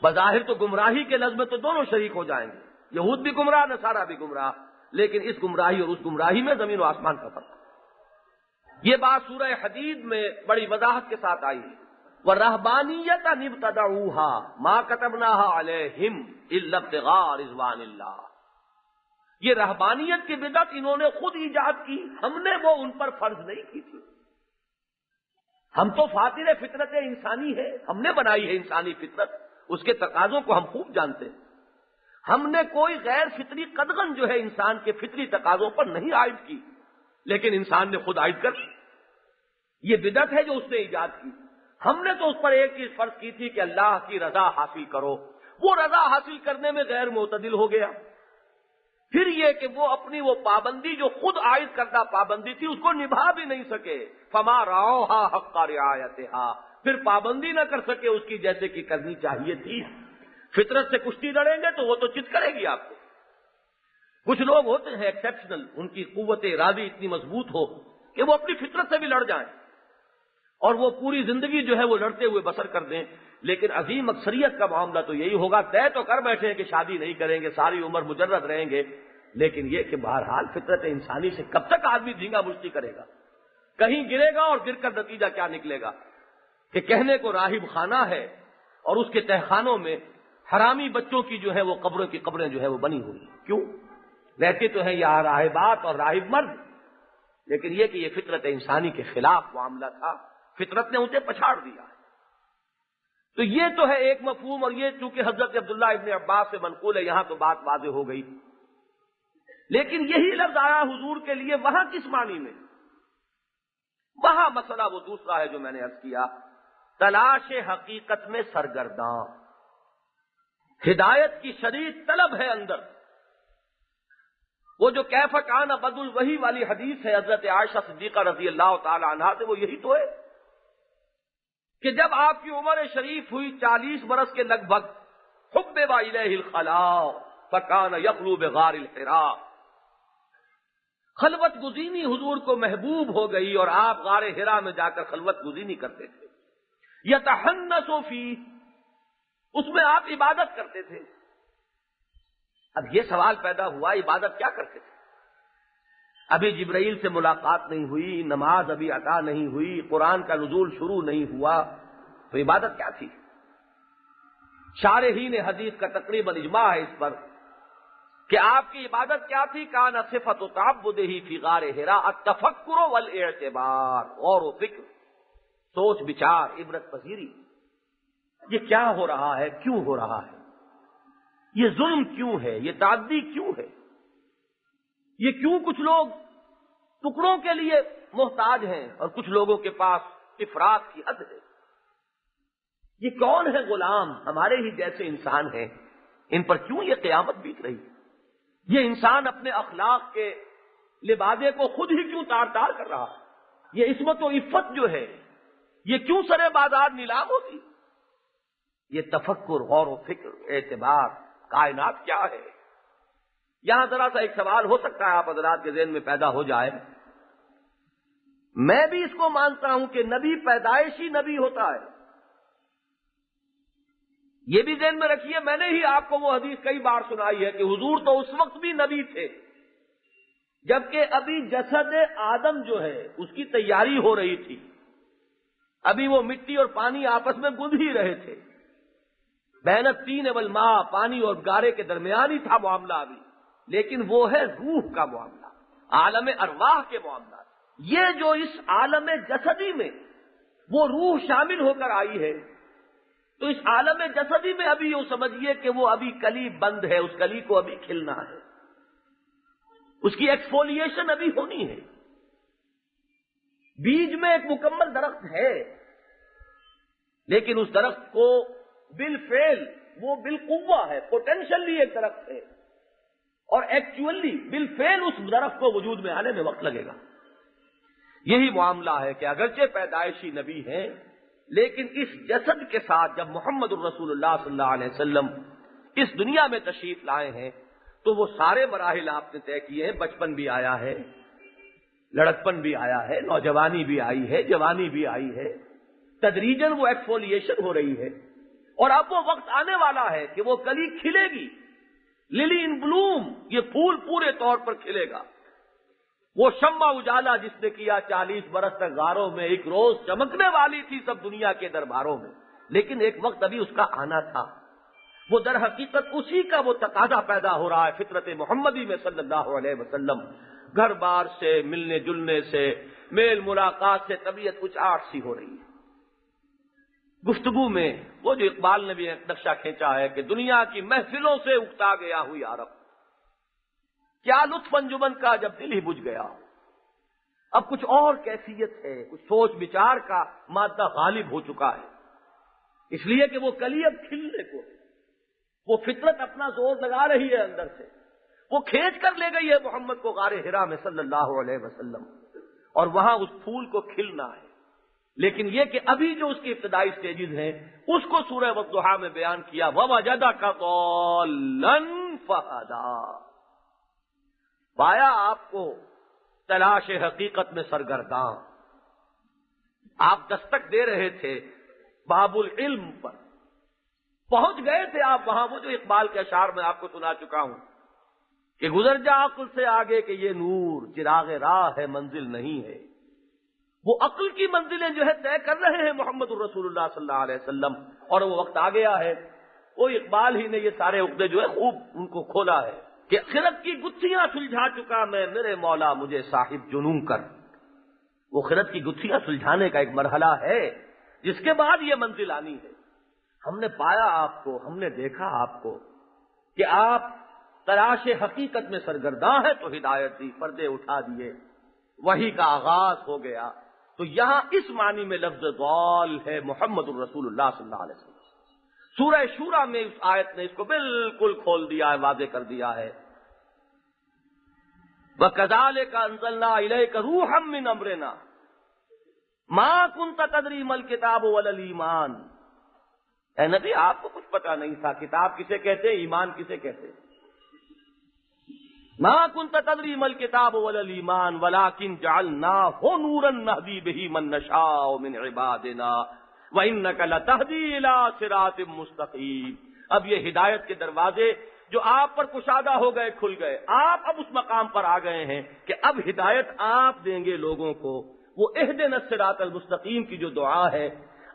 بظاہر تو گمراہی کے لفظ میں تو دونوں شریک ہو جائیں گے، یہود بھی گمراہ، نصارہ بھی گمراہ، لیکن اس گمراہی اور اس گمراہی میں زمین و آسمان کا فرق ہے۔ یہ بات سورہ حدید میں بڑی وضاحت کے ساتھ آئی ہے، وَرَهْبَانِيَّةً ابْتَدَعُوهَا مَا كَتَبْنَاهَا عَلَيْهِمْ إِلَّا ابْتِغَاءَ رِضْوَانِ اللَّهِ۔ یہ رہبانیت کی بدعت انہوں نے خود ایجاد کی، ہم نے وہ ان پر فرض نہیں کی تھی۔ ہم تو فاطر فطرت انسانی ہے، ہم نے بنائی ہے انسانی فطرت، اس کے تقاضوں کو ہم خوب جانتے ہیں، ہم نے کوئی غیر فطری قدغن جو ہے انسان کے فطری تقاضوں پر نہیں عائد کی، لیکن انسان نے خود عائد کر لی۔ یہ بدعت ہے جو اس نے ایجاد کی۔ ہم نے تو اس پر ایک چیز فرض کی تھی کہ اللہ کی رضا حاصل کرو، وہ رضا حاصل کرنے میں غیر معتدل ہو گیا۔ پھر یہ کہ وہ اپنی وہ پابندی جو خود عائد کردہ پابندی تھی اس کو نبھا بھی نہیں سکے، فما رعوها حق رعایتها، پھر پابندی نہ کر سکے اس کی جیسے کہ کرنی چاہیے تھی. فطرت سے کشتی لڑیں گے تو وہ تو چت کرے گی آپ کو. کچھ لوگ ہوتے ہیں ایکسیپشنل، ان کی قوت ارادی اتنی مضبوط ہو کہ وہ اپنی فطرت سے بھی لڑ جائیں اور وہ پوری زندگی جو ہے وہ لڑتے ہوئے بسر کر دیں. لیکن عظیم اکثریت کا معاملہ تو یہی ہوگا، طے تو کر بیٹھے ہیں کہ شادی نہیں کریں گے، ساری عمر مجرد رہیں گے، لیکن یہ کہ بہرحال فطرت انسانی سے کب تک آدمی دھینگا مشتی کرے گا. کہیں گرے گا اور گر کر نتیجہ کیا نکلے گا کہ کہنے کو راہب خانہ ہے اور اس کے تہخانوں میں حرامی بچوں کی جو ہے وہ قبروں کی قبریں جو ہے وہ بنی ہوئی. کیوں؟ رہتے تو ہیں یہاں راہبات اور راہب مرد، لیکن یہ کہ یہ فطرت انسانی کے خلاف معاملہ تھا، فطرت نے اسے پچھاڑ دیا. تو یہ تو ہے ایک مفہوم، اور یہ چونکہ حضرت عبداللہ ابن عباس سے منقول ہے یہاں تو بات واضح ہو گئی. لیکن یہی لفظ آیا حضور کے لیے وہاں کس معنی میں؟ وہاں مسئلہ وہ دوسرا ہے جو میں نے عرض کیا، تلاش حقیقت میں سرگرداں، ہدایت کی شدید طلب ہے اندر. وہ جو کیف کان بدء الوحی والی حدیث ہے حضرت عائشہ صدیقہ رضی اللہ تعالی عنہا سے، وہ یہی تو ہے کہ جب آپ کی عمر شریف ہوئی 40 برس کے لگ بھگ، حبب الیہ الخلاء فکان یخلو بغار الحراء، خلوت گزینی حضور کو محبوب ہو گئی اور آپ غار حرا میں جا کر خلوت گزینی کرتے تھے. یتحنس فیہ، اس میں آپ عبادت کرتے تھے. اب یہ سوال پیدا ہوا عبادت کیا کرتے تھے؟ ابھی جبرائیل سے ملاقات نہیں ہوئی، نماز ابھی عطا نہیں ہوئی، قرآن کا نزول شروع نہیں ہوا، تو عبادت کیا تھی؟ شارحین حدیث کا تقریباً اجماع ہے اس پر کہ آپ کی عبادت کیا تھی. کان صفت تعبدہ فی غار حراء التفکر والاعتبار، غور و فکر، سوچ بچار، عبرت پذیری. یہ کیا ہو رہا ہے، کیوں ہو رہا ہے، یہ ظلم کیوں ہے، یہ تعدی کیوں ہے، یہ کیوں کچھ لوگ ٹکڑوں کے لیے محتاج ہیں اور کچھ لوگوں کے پاس افراط کی حد ہے. یہ کون ہے غلام؟ ہمارے ہی جیسے انسان ہیں، ان پر کیوں یہ قیامت بیت رہی؟ یہ انسان اپنے اخلاق کے لبادے کو خود ہی کیوں تار تار کر رہا؟ یہ عصمت و عفت جو ہے یہ کیوں سرے بازار نیلام ہوتی؟ یہ تفکر، غور و فکر، اعتبار، کائنات کیا ہے؟ یہاں ذرا سا ایک سوال ہو سکتا ہے آپ حضرات کے ذہن میں پیدا ہو جائے. میں بھی اس کو مانتا ہوں کہ نبی پیدائشی نبی ہوتا ہے. یہ بھی ذہن میں رکھیے، میں نے ہی آپ کو وہ حدیث کئی بار سنائی ہے کہ حضور تو اس وقت بھی نبی تھے جبکہ ابھی جسد آدم جو ہے اس کی تیاری ہو رہی تھی. ابھی وہ مٹی اور پانی آپس میں گندھ ہی رہے تھے. بین الطین والماء، پانی اور گارے کے درمیان ہی تھا معاملہ ابھی. لیکن وہ ہے روح کا معاملہ، عالم ارواح کے معاملات. یہ جو اس عالم جسدی میں وہ روح شامل ہو کر آئی ہے، تو اس عالم جسدی میں ابھی یوں سمجھیے کہ وہ ابھی کلی بند ہے، اس کلی کو ابھی کھلنا ہے، اس کی ایکسفولیشن ابھی ہونی ہے. بیج میں ایک مکمل درخت ہے، لیکن اس درخت کو بالفعل وہ بالقوہ ہے، پوٹینشلی ایک درخت ہے، اور ایکچولی بالفعل اس درخت کو وجود میں آنے میں وقت لگے گا. یہی معاملہ ہے کہ اگرچہ پیدائشی نبی ہیں، لیکن اس جسد کے ساتھ جب محمد الرسول اللہ صلی اللہ علیہ وسلم اس دنیا میں تشریف لائے ہیں تو وہ سارے مراحل آپ نے طے کیے ہیں. بچپن بھی آیا ہے، لڑکپن بھی آیا ہے، نوجوانی بھی آئی ہے، جوانی بھی آئی ہے، تدریجاً وہ ایکسفولیشن ہو رہی ہے، اور اب وہ وقت آنے والا ہے کہ وہ کلی کھلے گی. للی ان بلوم، یہ پھول پورے طور پر کھلے گا. وہ شمع اجالا جس نے کیا 40 برس تک غاروں میں، ایک روز چمکنے والی تھی سب دنیا کے درباروں میں، لیکن ایک وقت ابھی اس کا آنا تھا. وہ در حقیقت اسی کا وہ تقاضا پیدا ہو رہا ہے فطرت محمدی میں صلی اللہ علیہ وسلم. گھر بار سے، ملنے جلنے سے، میل ملاقات سے طبیعت کچھ آٹھ سی ہو رہی ہے. گفتگو میں وہ جو اقبال نے بھی ایک نقشہ کھینچا ہے کہ دنیا کی محفلوں سے اکتا گیا ہوئی عرب، کیا لطف انجمن کا جب دل ہی بجھ گیا. اب کچھ اور کیفیت ہے، کچھ سوچ بچار کا مادہ غالب ہو چکا ہے، اس لیے کہ وہ کلی اب کھلنے کو ہے. وہ فطرت اپنا زور لگا رہی ہے اندر سے، وہ کھینچ کر لے گئی ہے محمد کو غار حرا میں صلی اللہ علیہ وسلم، اور وہاں اس پھول کو کھلنا ہے. لیکن یہ کہ ابھی جو اس کی ابتدائی سٹیجز ہیں اس کو سورہ والضحیٰ میں بیان کیا، وَوَجَدَكَ ضَالًّا فَہَدَىٰ، پایا آپ کو تلاش حقیقت میں سرگرداں، آپ دستک دے رہے تھے باب العلم پر، پہنچ گئے تھے آپ وہاں، وہ جو اقبال کے اشعار میں آپ کو سنا چکا ہوں کہ گزر جا عقل سے آگے کہ یہ نور چراغ راہ ہے منزل نہیں ہے، وہ عقل کی منزلیں جو ہے طے کر رہے ہیں محمد الرسول اللہ صلی اللہ علیہ وسلم، اور وہ وقت آ گیا ہے، وہ اقبال ہی نے یہ سارے عقدے جو ہے خوب ان کو کھولا ہے کہ خرد کی گتھیاں سلجھا چکا میں میرے مولا مجھے صاحب جنوں کر، وہ خرد کی گتھیاں سلجھانے کا ایک مرحلہ ہے جس کے بعد یہ منزل آنی ہے۔ ہم نے پایا آپ کو، ہم نے دیکھا آپ کو کہ آپ تلاش حقیقت میں سرگرداں ہیں تو ہدایت دی، پردے اٹھا دیے، وحی کا آغاز ہو گیا۔ تو یہاں اس معنی میں لفظ ضال ہے محمد الرسول اللہ صلی اللہ علیہ وسلم۔ سورہ شورى میں اس آیت نے اس کو بالکل کھول دیا ہے، واضح کر دیا ہے، وَكَذَلِكَ أَنزَلْنَا إِلَيْكَ رُوحًا مِّنْ أَمْرِنَا مَا كُنْتَ تَدْرِي مَا الْكِتَابُ وَلَا الْإِيمَانُ، اے نبی آپ کو کچھ پتا نہیں تھا کتاب کسے کہتے ہیں، ایمان کسے کہتے ہیں، ما كنت تدري ما الكتاب ولا الايمان ولكن جعلناه نورا نهدي به من نشاء من عبادنا وانك لتهدي الى صراط مستقيم۔ اب یہ ہدایت کے دروازے جو آپ پر کشادہ ہو گئے کھل گئے، آپ اب اس مقام پر آ گئے ہیں کہ اب ہدایت آپ دیں گے لوگوں کو، وہ اہدنا الصراط المستقیم کی جو دعا ہے،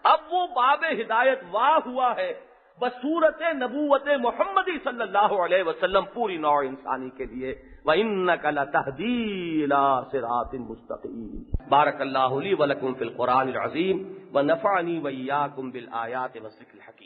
اب وہ باب ہدایت واہ ہوا ہے بصورت نبوت محمدی صلی اللہ علیہ وسلم پوری نوع انسانی کے لیے، وَإِنَّكَ لَتَهْدِي إِلَىٰ صِرَاطٍ مُسْتَقِيمٍ۔ بارک اللہ لی ولکم فی القرآن العظیم ونفعنی وإیاکم بالآیات والذکر الحکیم۔